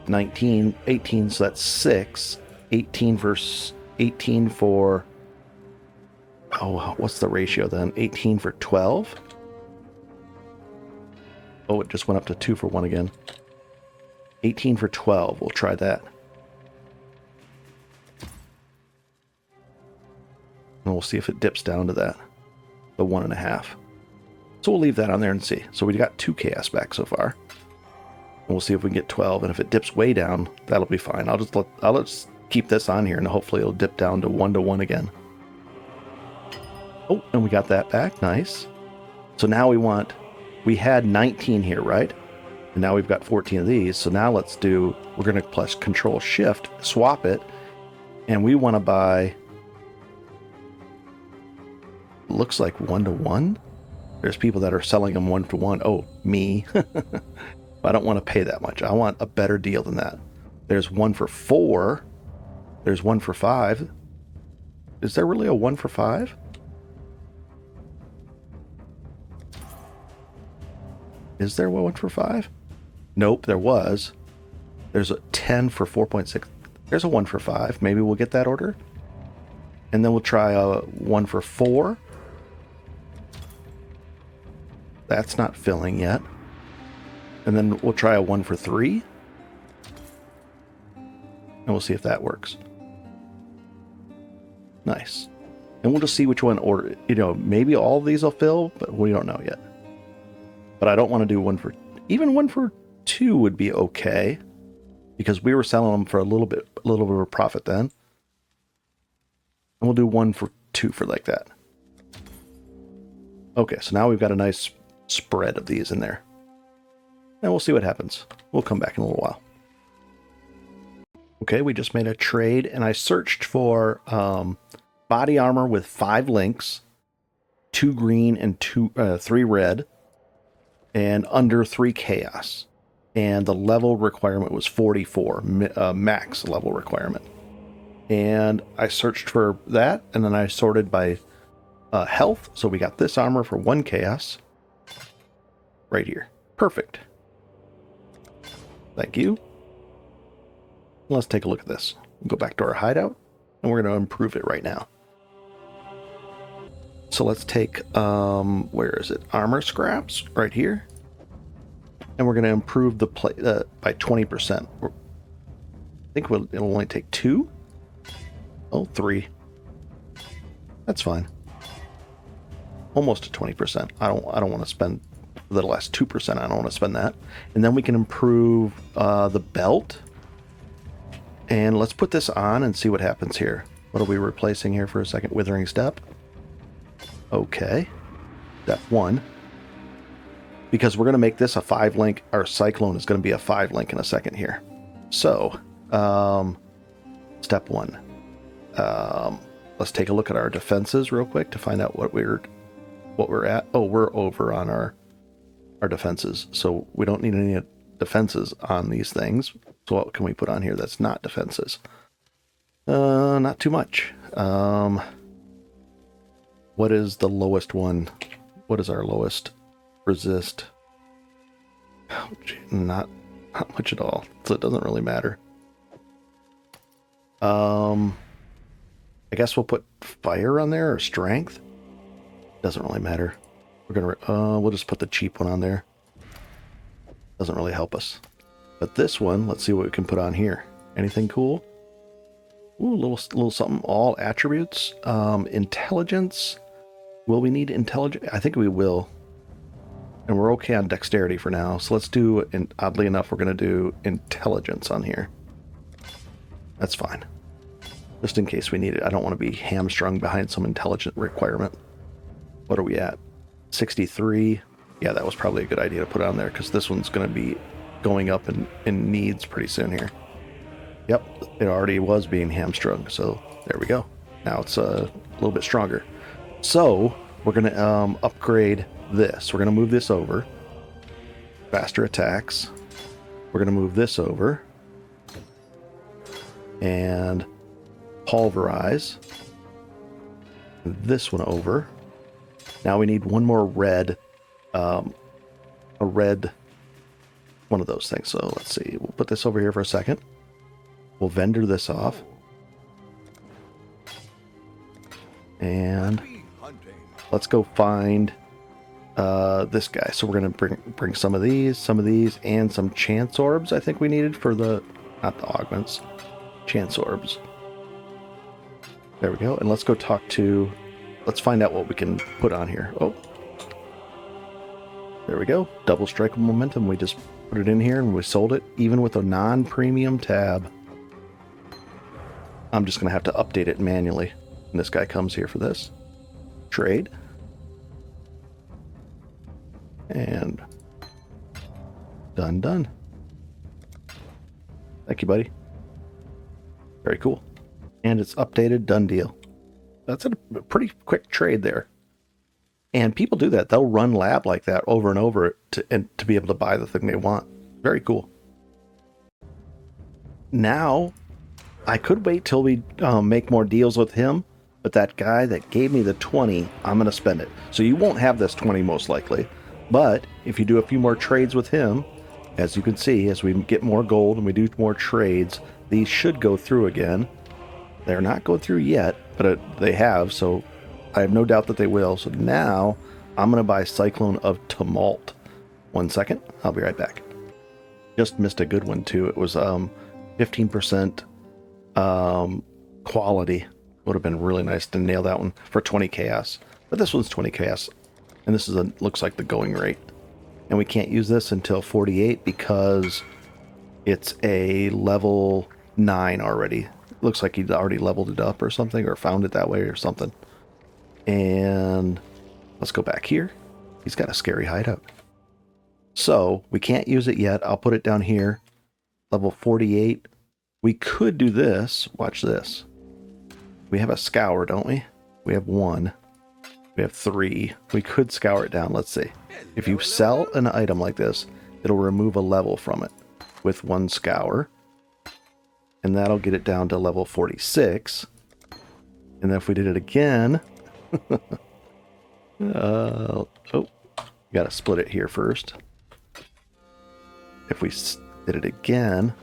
19, 18. So that's 6. 18 for. Oh, what's the ratio then? 18 for 12. Oh, it just went up to 2 for 1 again. 18 for 12. We'll try that. And we'll see if it dips down to that. The 1.5. So we'll leave that on there and see. So we got 2 chaos back so far. And we'll see if we can get 12. And if it dips way down, that'll be fine. I'll just keep this on here and hopefully it'll dip down to 1 to 1 again. Oh, and we got that back. Nice. So now we had 19 here, right? And now we've got 14 of these. So now we're going to press Control Shift, swap it. And we want to buy, looks like 1 to 1. There's people that are selling them 1 to 1. Oh, me. I don't want to pay that much. I want a better deal than that. There's 1 for 4. There's 1 for 5. Is there really a 1 for 5? Is there 1 for 5? Nope, there was. There's a 10 for 4.6. There's a 1 for 5. Maybe we'll get that order. And then we'll try a 1 for 4. That's not filling yet. And then we'll try a 1 for 3. And we'll see if that works. Nice. And we'll just see which one order. Maybe all of these will fill, but we don't know yet. But I don't want to do 1 for... Even 1 for 2 would be okay. Because we were selling them for a little bit of a profit then. And we'll do 1 for 2 for like that. Okay, so now we've got a nice spread of these in there. And we'll see what happens. We'll come back in a little while. Okay, we just made a trade, and I searched for body armor with 5 links, 2 green and 3 red, and under 3 chaos. And the level requirement was 44, max level requirement. And I searched for that, and then I sorted by health. So we got this armor for 1 chaos. Right here. Perfect. Thank you. Let's take a look at this. We'll go back to our hideout, and we're going to improve it right now. So let's take, where is it? Armor scraps, right here. And we're going to improve the by 20%. I think it'll only take 2. Oh, 3. That's fine. Almost to 20%. I don't want to spend the last 2%. I don't want to spend that. And then we can improve the belt. And let's put this on and see what happens here. What are we replacing here for a second? Withering Step. Okay. Step 1. Because we're going to make this a 5-link. Our Cyclone is going to be a 5-link in a second here. So, step 1. Let's take a look at our defenses real quick to find out what we're at. Oh, we're over on our defenses. So we don't need any defenses on these things. So what can we put on here that's not defenses? Not too much. What is the lowest one? What is our lowest? Resist. Oh, gee, not much at all. So it doesn't really matter. I guess we'll put fire on there or strength. Doesn't really matter. We're gonna we'll just put the cheap one on there. Doesn't really help us. But this one, let's see what we can put on here. Anything cool? Ooh, little something. All attributes. Intelligence. Will we need intelligence? I think we will. And we're okay on dexterity for now. So let's do, and oddly enough, we're going to do intelligence on here. That's fine. Just in case we need it. I don't want to be hamstrung behind some intelligent requirement. What are we at? 63. Yeah, that was probably a good idea to put on there because this one's going to be going up in needs pretty soon here. Yep, it already was being hamstrung. So there we go. Now it's a little bit stronger. So we're going to upgrade this. We're going to move this over. Faster attacks. We're going to move this over. And pulverize. This one over. Now we need one more red. A red one of those things. So let's see. We'll put this over here for a second. We'll vendor this off. And let's go find this guy. So we're going to bring some of these, and some chance orbs I think we needed for the, not the augments, chance orbs. There we go. And let's go talk to, let's find out what we can put on here. Oh, there we go. Double strike of momentum. We just put it in here and we sold it even with a non-premium tab. I'm just going to have to update it manually. And this guy comes here for this. Trade. And done. Thank you, buddy. Very cool. And it's updated, done deal. That's a pretty quick trade there. And people do that. They'll run lab like that over and over to be able to buy the thing they want. Very cool. Now, I could wait till we make more deals with him, but that guy that gave me the 20, I'm going to spend it. So you won't have this 20 most likely. But if you do a few more trades with him, as you can see, as we get more gold and we do more trades, these should go through again. They're not going through yet, but they have, so I have no doubt that they will. So now I'm going to buy Cyclone of Tumult. 1 second. I'll be right back. Just missed a good one, too. It was 15% quality. Would have been really nice to nail that one for 20 chaos. But this one's 20 chaos. And this is looks like the going rate. And we can't use this until 48 because it's a level 9 already. Looks like he'd already leveled it up or something, or found it that way or something. And let's go back here. He's got a scary hideout. So we can't use it yet. I'll put it down here. Level 48. We could do this. Watch this. We have a scour, don't we? We have 1. We have 3. We could scour it down. Let's see. If you sell an item like this, it'll remove a level from it with 1 scour. And that'll get it down to level 46. And then if we did it again... oh, gotta split it here first. If we did it again,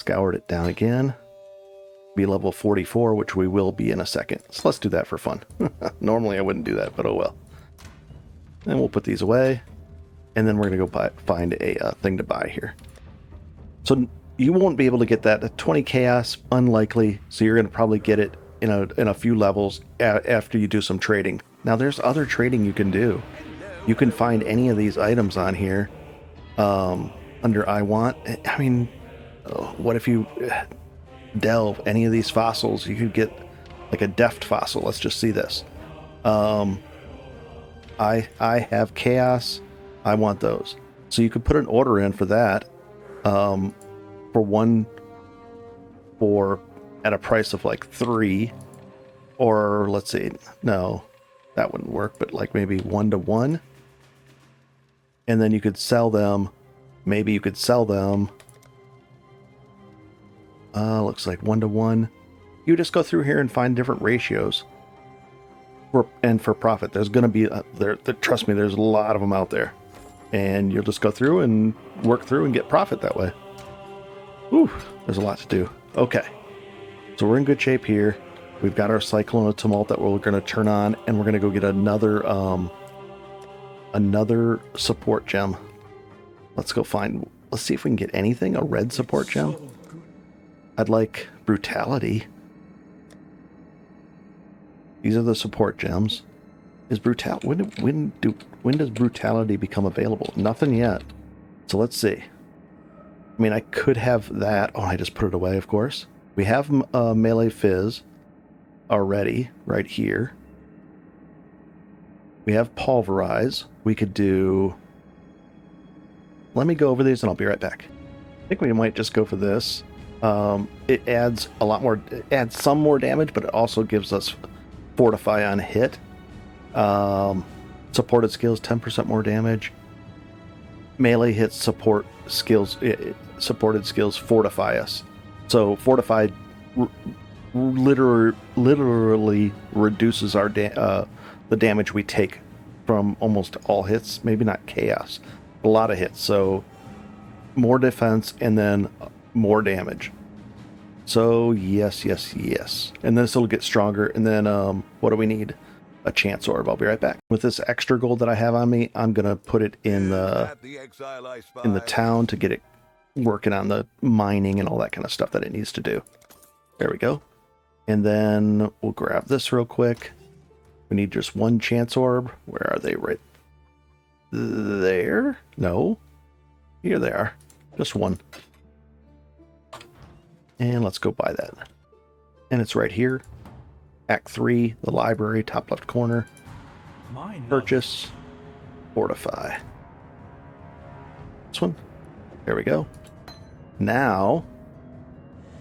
scoured it down again, be level 44, which we will be in a second. So let's do that for fun. Normally I wouldn't do that, but oh well. And we'll put these away, and then we're gonna go find a thing to buy here. So you won't be able to get that at 20 chaos, unlikely. So you're gonna probably get it in a few levels after you do some trading. Now there's other trading you can do. You can find any of these items on here under I want. I mean, what if you delve any of these fossils? You could get like a deft fossil. Let's just see this. I have chaos. I want those. So you could put an order in for that for at a price of like 3, or let's see, no, that wouldn't work, but like maybe 1 to 1. And then you could sell them. Maybe you could sell them. Looks like 1 to 1. You just go through here and find different ratios. For profit. There's going to be, trust me, there's a lot of them out there. And you'll just go through and work through and get profit that way. Whew, there's a lot to do. Okay. So we're in good shape here. We've got our Cyclone of Tumult that we're going to turn on. And we're going to go get another support gem. Let's see if we can get anything. A red support gem. I'd like brutality. These are the support gems. Is brutality, when does brutality become available? Nothing yet. So let's see. I mean, I could have that. Oh, I just put it away, of course. We have melee fizz already right here. We have pulverize. We could do... Let me go over these and I'll be right back. I think we might just go for this. It adds a lot more... It adds some more damage, but it also gives us fortify on hit. Supported skills, 10% more damage. Melee hits supported skills fortify us. So fortified literally reduces our the damage we take from almost all hits. Maybe not chaos, a lot of hits. So more defense and then more damage. So yes. And this will get stronger. And then what do we need? A chance orb. I'll be right back. With this extra gold that I have on me, I'm gonna put it in the town to get it working on the mining and all that kind of stuff that it needs to do. There we go. And then we'll grab this real quick. We need just one chance orb. Where are they? Right there? No. Here they are. Just one. And let's go buy that. And it's right here. Act 3, the library, top left corner. Purchase. Fortify. This one. There we go. Now,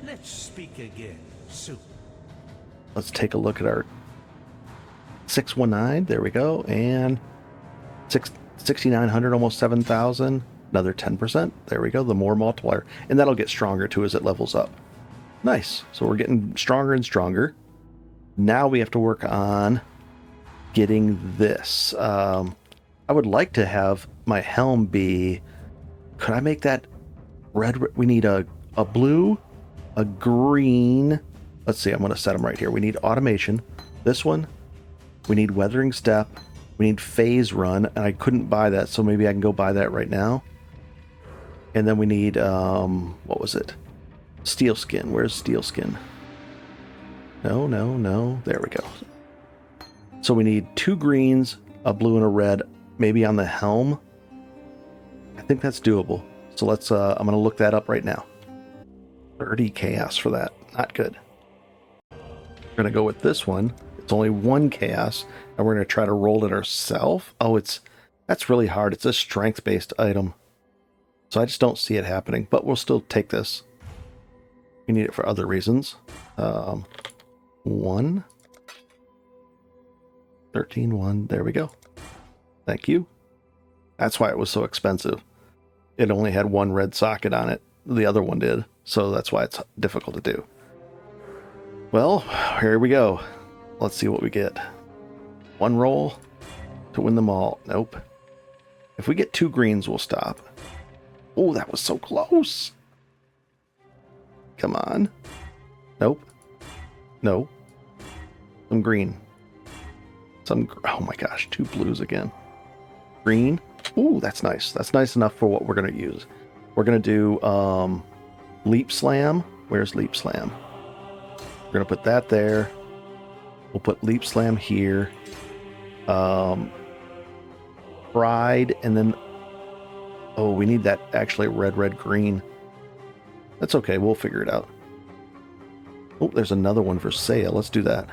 let's speak again soon. Let's take a look at our 619. There we go. And 6,900, almost 7,000. Another 10%. There we go. The more multiplier. And that'll get stronger too as it levels up. Nice. So we're getting stronger and stronger. Now we have to work on getting this. I would like to have my helm be... Could I make that red? We need a blue, a green. Let's see, I'm going to set them right here. We need automation. This one. We need weathering step. We need phase run. And I couldn't buy that, so maybe I can go buy that right now. And then we need, what was it? Steel skin. Where's steel skin? No. There we go. So we need 2 greens, a blue and a red, maybe on the helm. I think that's doable. So let's, I'm going to look that up right now. 30 chaos for that. Not good. We're going to go with this one. It's only one chaos, and we're going to try to roll it ourselves. Oh, that's really hard. It's a strength-based item. So I just don't see it happening, but we'll still take this. We need it for other reasons. 1. 13, 1. There we go. Thank you. That's why it was so expensive. It only had one red socket on it. The other one did. So that's why it's difficult to do. Well, here we go. Let's see what we get. 1 roll to win them all. Nope. If we get 2 greens, we'll stop. Oh, that was so close. Come on. Nope. No. Some green. Oh my gosh, 2 blues again. Green. Ooh, that's nice. That's nice enough for what we're going to use. We're going to do Leap Slam. Where's Leap Slam? We're going to put that there. We'll put Leap Slam here. Pride, and then... Oh, we need that actually red, green. That's okay. We'll figure it out. Oh, there's another one for sale. Let's do that.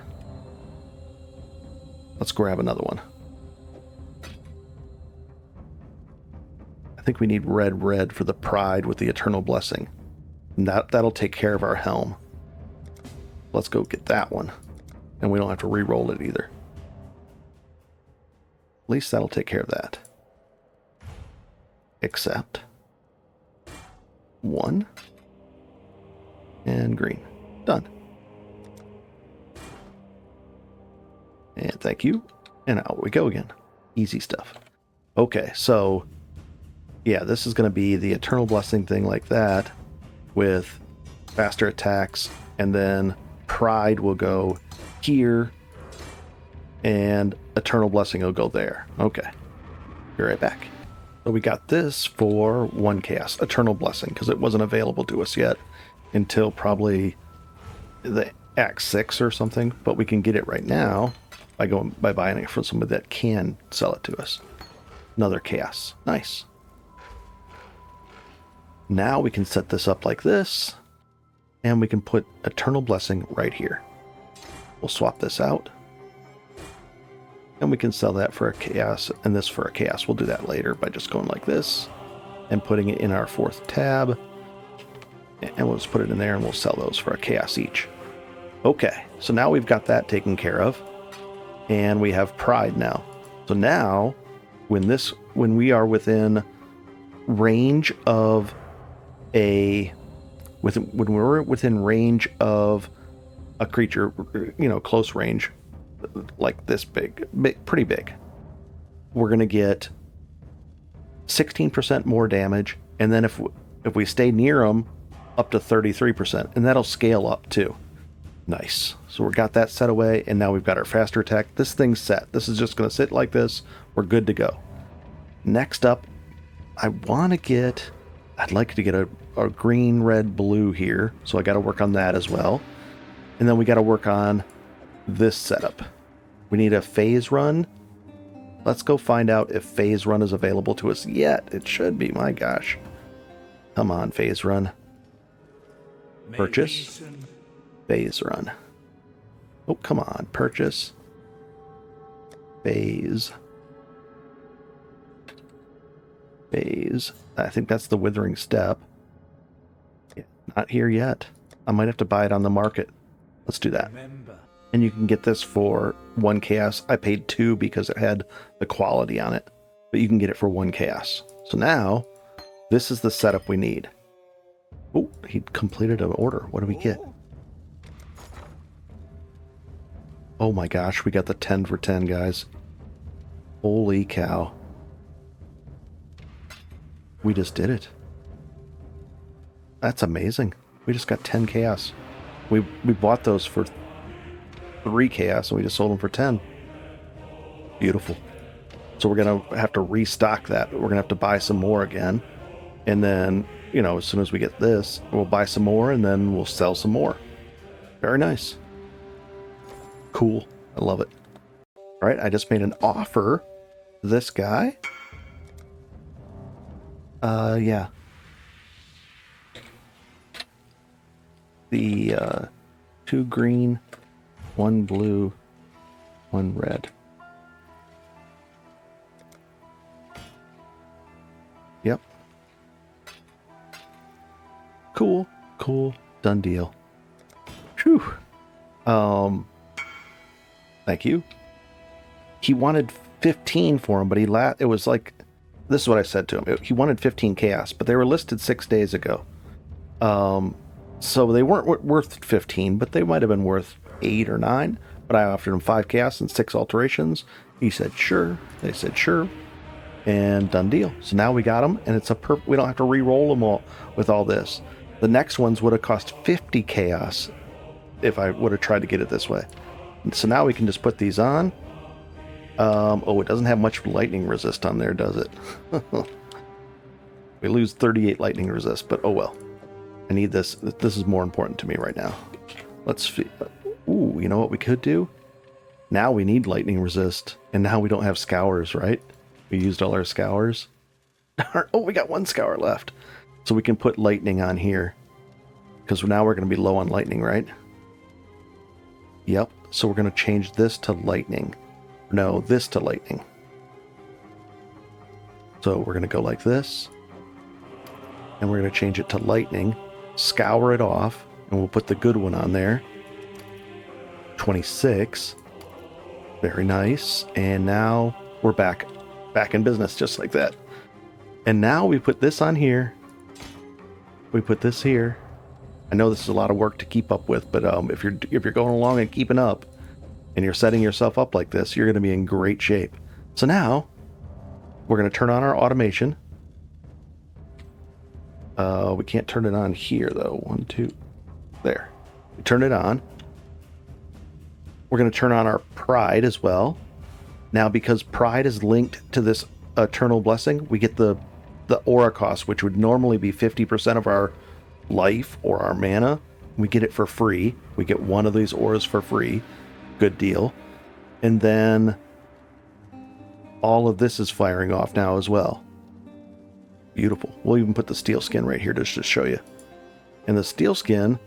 Let's grab another one. I think we need red for the Pride with the Eternal Blessing. And that'll take care of our helm. Let's go get that one. And we don't have to re-roll it either. At least that'll take care of that. Accept. 1. And green. Done. And thank you. And out we go again. Easy stuff. Okay, so... Yeah, this is going to be the Eternal Blessing thing like that. With faster attacks. And then Pride will go here. And Eternal Blessing will go there. Okay. Be right back. So we got this for 1 chaos. Eternal Blessing. Because it wasn't available to us yet. Until probably the Act 6 or something. But we can get it right now. By buying it from somebody that can sell it to us. Another chaos. Nice. Now we can set this up like this. And we can put Eternal Blessing right here. We'll swap this out. And we can sell that for a chaos and this for a chaos. We'll do that later by just going like this. And putting it in our 4th tab. And we'll just put it in there and we'll sell those for a chaos each. Okay, so now we've got that taken care of. And we have Pride now. So now, when we are within range of when we're within range of a creature, close range, like this big, pretty big, we're going to get 16% more damage. And then if we stay near them, up to 33%. And that'll scale up too. Nice. So we got that set away, and now we've got our faster attack. This thing's set. This is just going to sit like this. We're good to go. Next up, I'd like to get a green, red, blue here. So I got to work on that as well. And then we got to work on this setup. We need a phase run. Let's go find out if phase run is available to us yet. It should be. My gosh. Come on, phase run. Purchase. Phase run. Oh, come on. Purchase. Phase. I think that's the Withering Step. Yeah, not here yet. I might have to buy it on the market. Let's do that. And you can get this for 1 chaos. I paid 2 because it had the quality on it. But you can get it for 1 chaos. So now, this is the setup we need. Oh, he completed an order. What do we get? Oh my gosh, we got the 10 for 10, guys. Holy cow. We just did it. That's amazing. We just got 10 chaos. We bought those for 3 chaos and we just sold them for 10. Beautiful. So we're going to have to restock that. We're going to have to buy some more again. And then, as soon as we get this, we'll buy some more and then we'll sell some more. Very nice. Cool. I love it. All right, I just made an offer to this guy. Yeah. The 2 green, 1 blue, 1 red. Yep. Cool. Cool. Done deal. Whew. Thank you. He wanted 15 for him, but it was like, this is what I said to him. He wanted 15 chaos, but they were listed 6 days ago. So they weren't worth 15, but they might have been worth 8 or 9. But I offered him 5 chaos and 6 alterations. He said sure. They said sure, and done deal. So now we got them, and it's we don't have to re-roll them all with all this. The next ones would have cost 50 chaos if I would have tried to get it this way. And so now we can just put these on. Oh, it doesn't have much lightning resist on there, does it? We lose 38 lightning resist, but oh well. I need this. This is more important to me right now. Let's see. Ooh, you know what we could do? Now we need lightning resist, and now we don't have scours, right? We used all our scours. Oh, we got 1 scour left. So we can put lightning on here, because now we're going to be low on lightning, right? Yep. So we're going to change this to lightning. No, this to lightning. So we're going to go like this, and we're going to change it to lightning, scour it off, and we'll put the good one on there. 26. Very nice. And now we're back in business just like that. And now we put this on here. We put this here. I know this is a lot of work to keep up with, but if you're going along and keeping up, and you're setting yourself up like this, you're going to be in great shape. So now we're going to turn on our automation. We can't turn it on here though. 1, 2, there. We turn it on. We're going to turn on our pride as well. Now, because pride is linked to this eternal blessing, we get the aura cost, which would normally be 50% of our life or our mana. We get it for free. We get 1 of these auras for free. Good deal. And then all of this is firing off now as well. Beautiful. We'll even put the steel skin right here just to show you. And the steel skin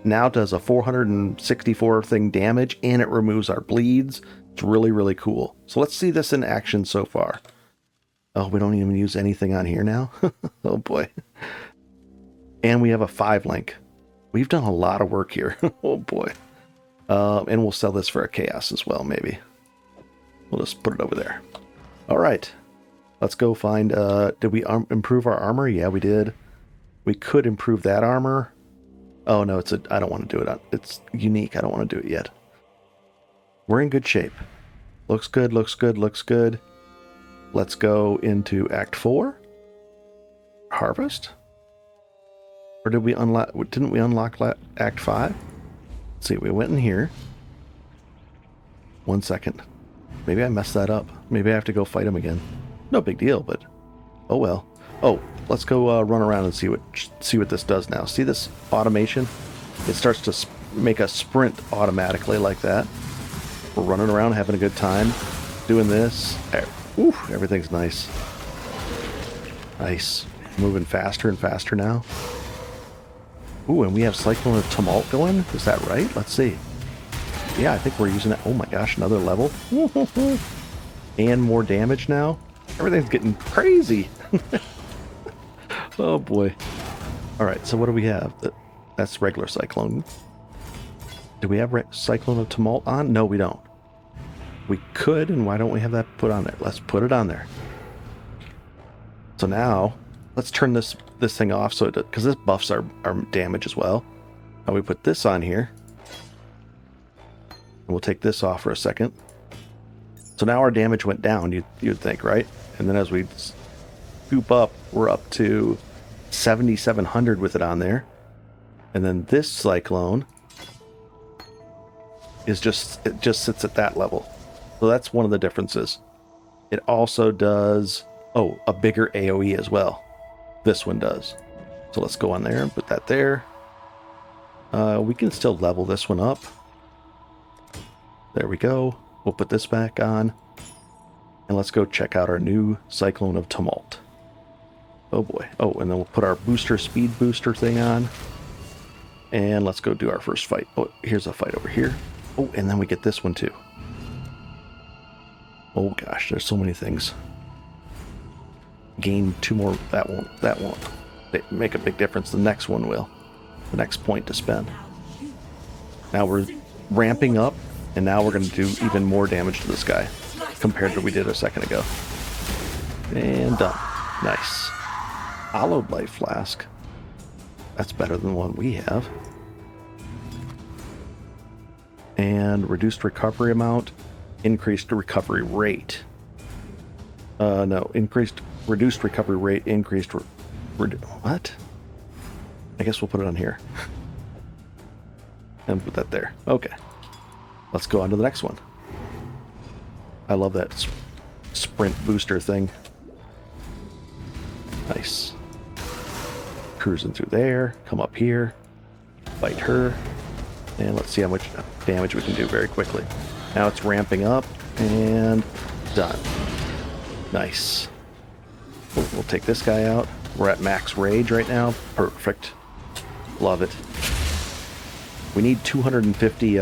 now does a 464 thing damage, and it removes our bleeds. It's really, really cool. So let's see this in action so far. Oh, we don't even use anything on here now. Oh boy. And we have a 5 link. We've done a lot of work here. Oh boy. And we'll sell this for a chaos as well, maybe. We'll just put it over there. All right. Let's go find... did we improve our armor? Yeah, we did. We could improve that armor. Oh, no, I don't want to do it. It's unique. I don't want to do it yet. We're in good shape. Looks good, looks good, looks good. Let's go into Act 4. Harvest? Or did we unlock... Didn't we unlock Act 5? Let's see, we went in here. 1 second. Maybe I messed that up. Maybe I have to go fight him again. No big deal, but oh well. Oh, let's go run around and see what this does now. See this automation? It starts to make us sprint automatically like that. We're running around having a good time doing this. Ooh, everything's nice. Nice. Moving faster and faster now. Ooh, and we have Cyclone of Tumult going? Is that right? Let's see. Yeah, I think we're using it. Oh my gosh, another level. And more damage now. Everything's getting crazy. Oh boy. Alright, so what do we have? That's regular Cyclone. Do we have Cyclone of Tumult on? No, we don't. We could, and why don't we have that put on there? Let's put it on there. So now, let's turn this thing off so because this buffs our damage as well. Now we put this on here. And we'll take this off for a second. So now our damage went down, you'd think, right? And then as we scoop up, we're up to 7,700 with it on there. And then this Cyclone is it just sits at that level. So that's one of the differences. It also does, a bigger AoE as well. This one does. So let's go on there and put that there. We can still level this one up. There we go. We'll put this back on. And let's go check out our new Cyclone of Tumult. Oh boy. Oh, and then we'll put our speed booster thing on. And let's go do our first fight. Oh, here's a fight over here. Oh, and then we get this one too. Oh gosh, there's so many things. Gain 2 more. That won't make a big difference. The next one will. The next point to spend. Now we're ramping up, and now we're going to do even more damage to this guy compared to what we did a second ago. And done. Nice. Hollowed life flask. That's better than the one we have. And reduced recovery amount, increased recovery rate. No, reduced recovery rate, increased. What? I guess we'll put it on here. And put that there. Okay. Let's go on to the next one. I love that sprint booster thing. Nice. Cruising through there. Come up here. Fight her. And let's see how much damage we can do very quickly. Now it's ramping up. And done. Nice. We'll take this guy out. We're at max rage right now. Perfect. Love it. We need 250.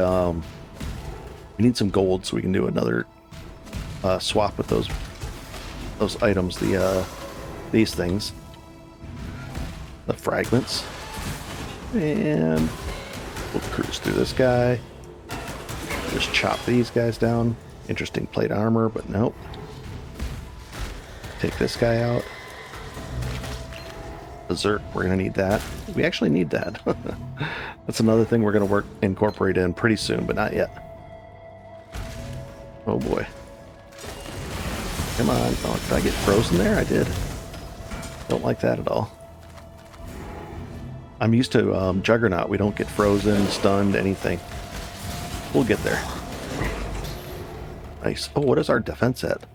We need some gold so we can do another swap with those items. These things. The fragments. And we'll cruise through this guy. Just chop these guys down. Interesting plate armor, but nope. Take this guy out. Berserk, we're going to need that. We actually need that. That's another thing we're going to incorporate in pretty soon, but not yet. Oh boy. Come on. Oh, did I get frozen there? I did. Don't like that at all. I'm used to Juggernaut. We don't get frozen, stunned, anything. We'll get there. Nice. Oh, what is our defense at?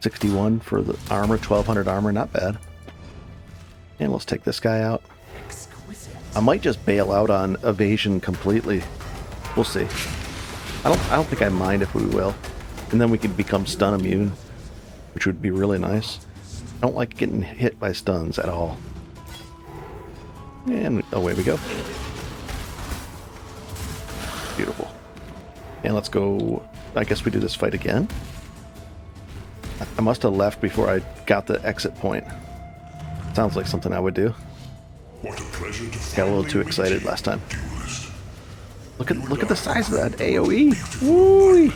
61 for the armor, 1200 armor. Not bad. And let's take this guy out. I might just bail out on evasion completely. We'll see. I don't think I mind if we will. And then we can become stun immune, which would be really nice. I don't like getting hit by stuns at all. And away we go. Beautiful. And let's go. I guess we do this fight again. I must have left before I got the exit point. Sounds like something I would do. What a pleasure to Got a little too excited last time. Look at the size of that AoE. Woo!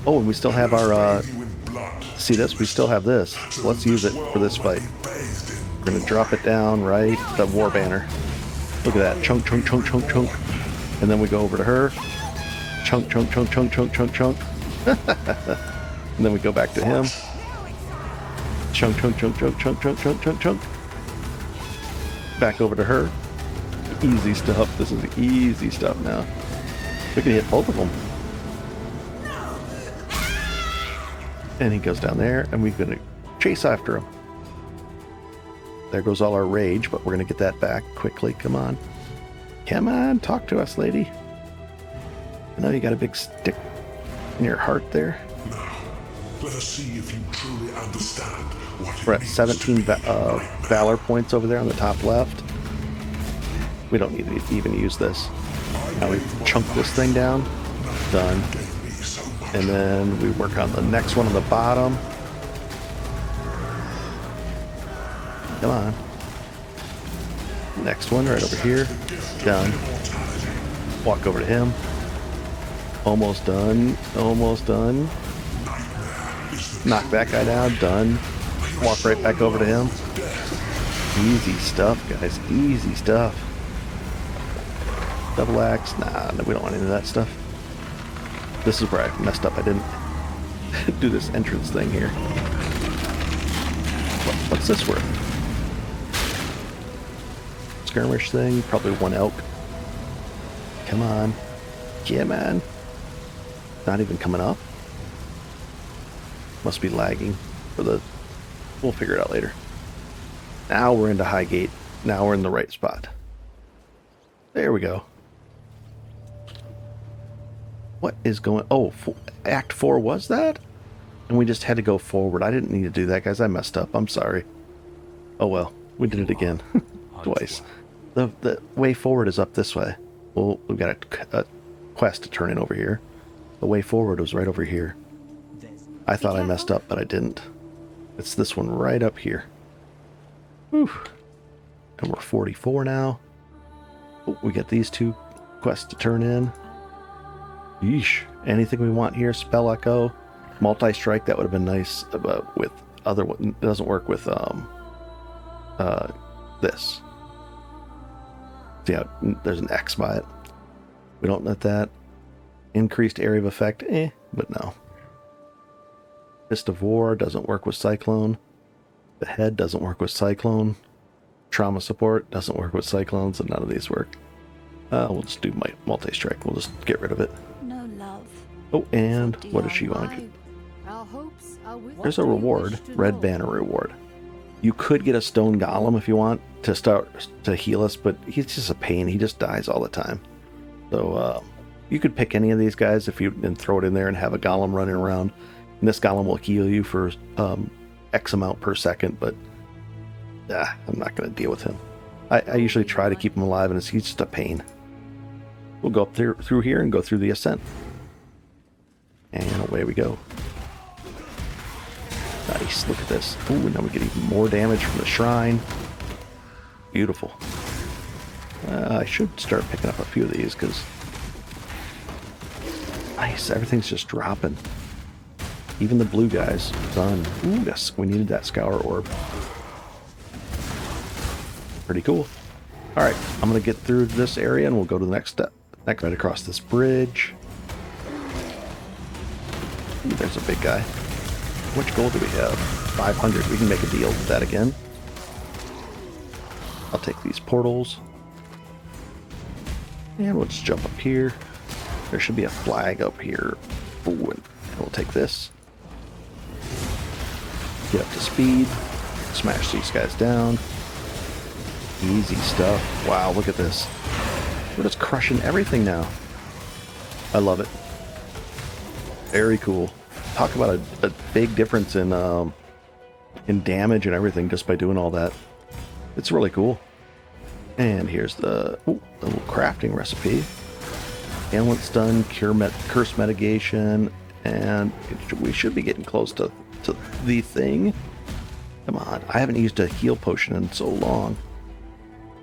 Oh, and we still have our see this? We still have this. So let's use it for this fight. We're gonna drop it down, right? The war banner. Look at that. Chunk, chunk, chunk, chunk, chunk. And then we go over to her. Chunk, chunk, chunk, chunk, chunk, chunk, chunk. And then we go back to him. Chunk, chunk, chunk, chunk, chunk, chunk, chunk, chunk, chunk. Back over to her. Easy stuff. This is easy stuff now. We can hit both of them. And he goes down there, and we're going to chase after him. There goes all our rage, but we're going to get that back quickly. Come on. Come on, talk to us, lady. I know you got a big stick in your heart there. Now, let us see if you truly understand what We're at 17 Valor points over there on the top left. We don't need to even use this. Now we chunk this thing down. Done. And then we work on the next one on the bottom. Come on. Next one right over here. Done. Walk over to him. Almost done. Almost done. Knock that guy down. Done. Walk right back over to him. Easy stuff, guys. Easy stuff. Double axe. Nah, we don't want any of that stuff. This is where I messed up. I didn't do this entrance thing here. What's this worth? Skirmish thing. Probably one elk. Come on. Yeah, man. Not even coming up. Must be lagging for the... We'll figure it out later. Now we're into Highgate. Now we're in the right spot. There we go. What is going... Oh, Act 4 was that? And we just had to go forward. I didn't need to do that, guys. I messed up. I'm sorry. Oh, well. We did it again. Twice. The way forward is up this way. Well, we've got a quest to turn in over here. The way forward was right over here. I thought I messed up, but I didn't. It's this one right up here. Whew. And we're 44 now. Oh, we got these 2 quests to turn in. Yeesh. Anything we want here? Spell Echo. Multi-strike, that would have been nice, with other one. It doesn't work with this. See how there's an X by it. We don't let that. Increased area of effect, but no. Fist of War doesn't work with Cyclone. The Head doesn't work with Cyclone. Trauma Support doesn't work with Cyclone, so none of these work. We'll just do my multi-strike. We'll just get rid of it. No love. Oh, and what does she want to do? There's a reward, Red Banner reward. You could get a Stone Golem if you want to start to heal us, but he's just a pain. He just dies all the time. So you could pick any of these guys and throw it in there and have a Golem running around. And this Golem will heal you for X amount per second, but I'm not going to deal with him. I usually try to keep him alive, and he's just a pain. We'll go up through here and go through the ascent. And away we go. Nice, look at this. Ooh, now we get even more damage from the shrine. Beautiful. I should start picking up a few of these, because... Nice, everything's just dropping. Even the blue guys. Done. Ooh, yes, we needed that Scour Orb. Pretty cool. Alright, I'm going to get through this area, and we'll go to the next step. Next, right across this bridge. Ooh, there's a big guy. How much gold do we have? 500. We can make a deal with that again. I'll take these portals. And we'll just jump up here. There should be a flag up here. Ooh, and we'll take this. Get up to speed. Smash these guys down. Easy stuff. Wow, look at this. We're just crushing everything now. I love it. Very cool. Talk about a big difference in damage and everything just by doing all that. It's really cool. And here's the little crafting recipe. Ailment Stun, Curse Mitigation, and we should be getting close to the thing. Come on, I haven't used a heal potion in so long.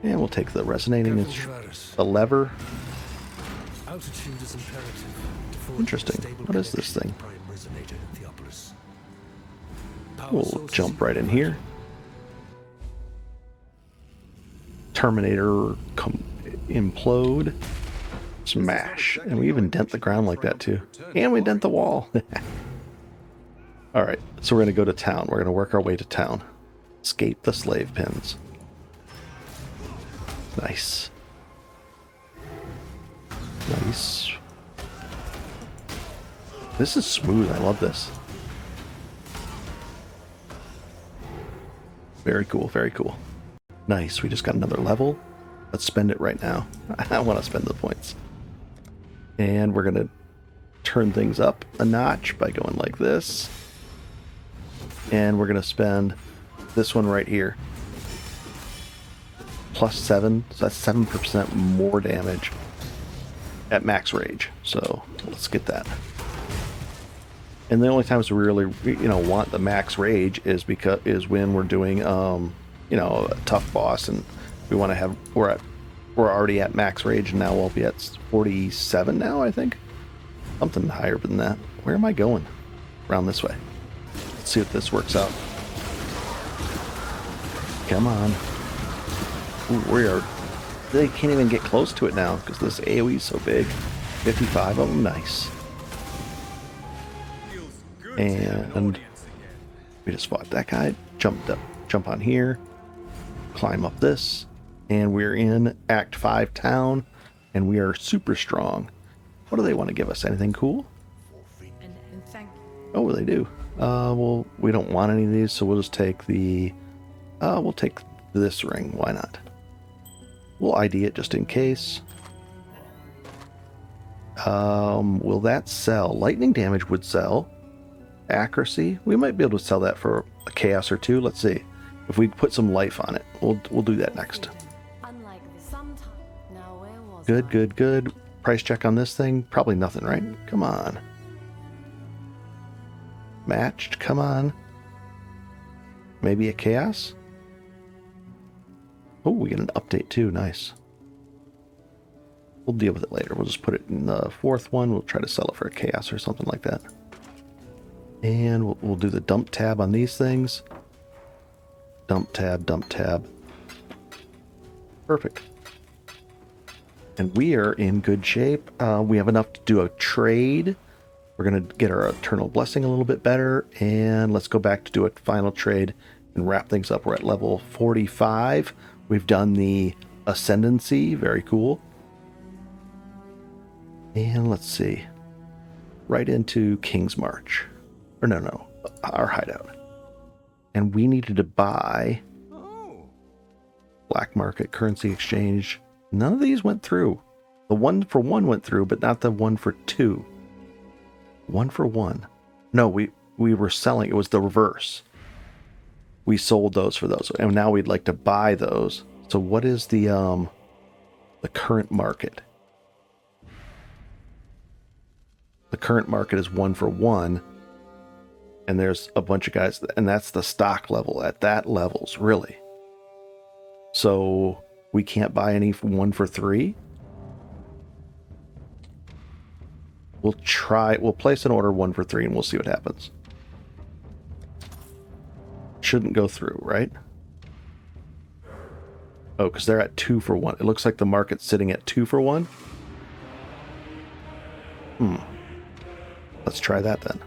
And we'll take the Resonating the lever. Altitude is imperative. Interesting. What is this thing? We'll jump right in here. Terminator implode. Smash. And we even dent the ground like that too. And we dent the wall. Alright, so we're going to go to town. We're going to work our way to town. Escape the slave pens. Nice. Nice. This is smooth. I love this. Very cool. Very cool. Nice. We just got another level. Let's spend it right now. I want to spend the points. And we're going to turn things up a notch by going like this. And we're going to spend this one right here. +7. So that's 7% more damage at max rage. So let's get that. And the only times we really, want the max rage is when we're doing, a tough boss, and we want to have we're already at max rage, and now we'll be at 47 now, I think, something higher than that. Where am I going? Around this way. Let's see if this works out. Come on. Ooh, they can't even get close to it now because this AoE is so big. 55 of them, nice. And we just fought that guy, jump on here, climb up this, and we're in Act 5 town, and we are super strong. What do they want to give us? Anything cool? Oh, they do. Well, we don't want any of these, so we'll just take we'll take this ring. Why not? We'll ID it just in case. Will that sell? Lightning damage would sell. Accuracy, we might be able to sell that for a chaos or two. Let's see if we put some life on it. We'll do that next. Good. Price check on this thing, probably nothing, right? Come on. Matched, come on. Maybe a chaos? Oh, we get an update too, nice. We'll deal with it later. We'll just put it in the fourth one. We'll try to sell it for a chaos or something like that. And we'll do the dump tab on these things. Dump tab, dump tab. Perfect. And we are in good shape. We have enough to do a trade. We're going to get our Eternal Blessing a little bit better. And let's go back to do a final trade and wrap things up. We're at level 45. We've done the Ascendancy. Very cool. And let's see. Right into King's March. Or no. Our hideout. And we needed to buy black market, currency exchange. None of these went through. The 1 for 1 went through, but not the 1 for 2. 1 for 1. No, we were selling. It was the reverse. We sold those for those. And now we'd like to buy those. So what is the current market? The current market is 1 for 1. And there's a bunch of guys, and that's the stock level at that levels, really. So we can't buy any 1 for 3. We'll place an order 1 for 3 and we'll see what happens. Shouldn't go through, right? Oh, because they're at 2 for 1. It looks like the market's sitting at 2 for 1. Let's try that then.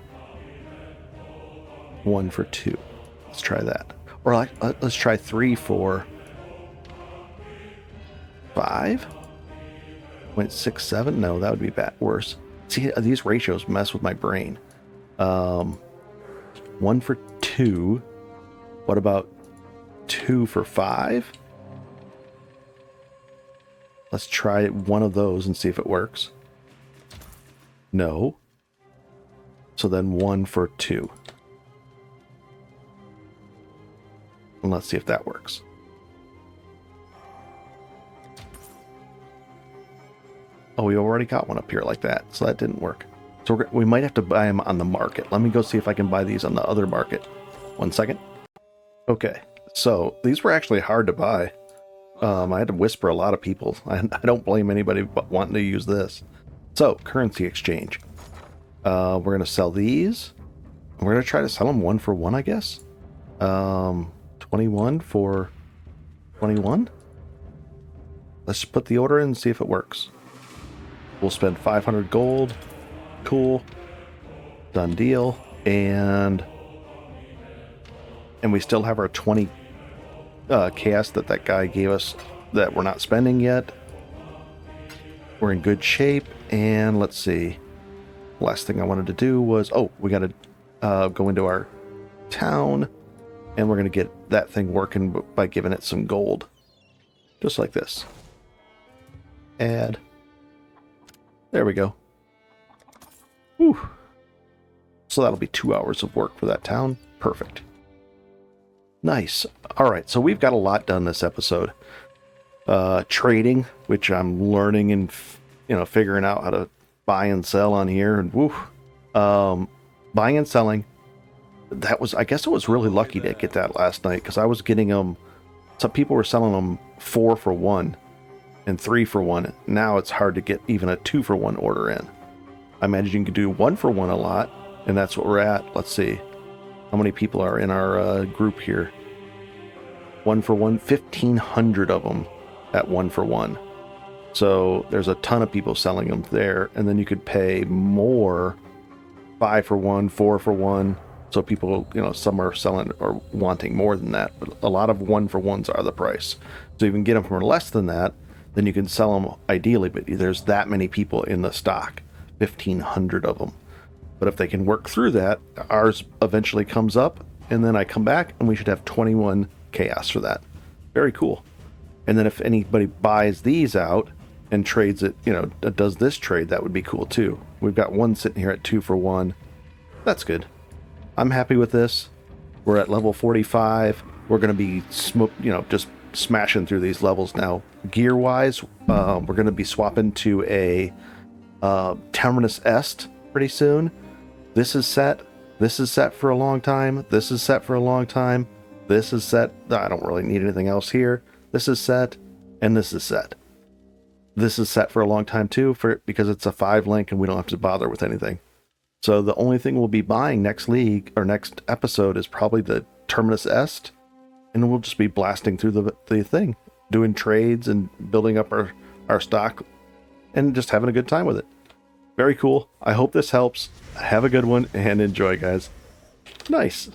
1 for 2. Let's try that. Or let's try 3 for 5. 0.67. No, that would be worse. See, these ratios mess with my brain. 1 for 2. What about 2 for 5? Let's try one of those and see if it works. No. So then 1 for 2. And let's see if that works. Oh, we already got one up here like that, so that didn't work. So we might have to buy them on the market. Let me go see if I can buy these on the other market. 1 second. Okay, so these were actually hard to buy. I had to whisper a lot of people. I don't blame anybody but wanting to use this. So, currency exchange. We're going to sell these. We're going to try to sell them 1 for 1, I guess. 21 for 21. Let's put the order in and see if it works. We'll spend 500 gold. Cool. Done deal. And we still have our 20 chaos that guy gave us that we're not spending yet. We're in good shape. And let's see. Last thing I wanted to do was, we got to go into our town. And we're going to get that thing working by giving it some gold. Just like this. Add. There we go. Whew. So that'll be 2 hours of work for that town. Perfect. Nice. All right, so we've got a lot done this episode. Trading, which I'm learning and figuring out how to buy and sell on here. And buying and selling. I guess it was really lucky to get that last night because I was getting them. Some people were selling them 4 for 1 and 3 for 1. Now it's hard to get even a 2 for 1 order in. I imagine you can do 1 for 1 a lot, and that's what we're at. Let's see. How many people are in our group here? 1 for 1, 1,500 of them at 1 for 1. So there's a ton of people selling them there, and then you could pay more 5 for 1, 4 for 1. So people, some are selling or wanting more than that, but a lot of 1 for 1s are the price. So you can get them for less than that, then you can sell them ideally, but there's that many people in the stock, 1,500 of them. But if they can work through that, ours eventually comes up, and then I come back, and we should have 21 chaos for that. Very cool. And then if anybody buys these out and trades it, does this trade, that would be cool too. We've got one sitting here at 2 for 1. That's good. I'm happy with this. We're at level 45. We're going to be just smashing through these levels now. Gear-wise, we're going to be swapping to a Terminus Est pretty soon. This is set. This is set for a long time. This is set for a long time. This is set. I don't really need anything else here. This is set, and this is set. This is set for a long time too, because it's a 5 link and we don't have to bother with anything. So the only thing we'll be buying next league or next episode is probably the Terminus Est, and we'll just be blasting through the thing, doing trades and building up our stock and just having a good time with it. Very cool. I hope this helps. Have a good one and enjoy, guys. Nice.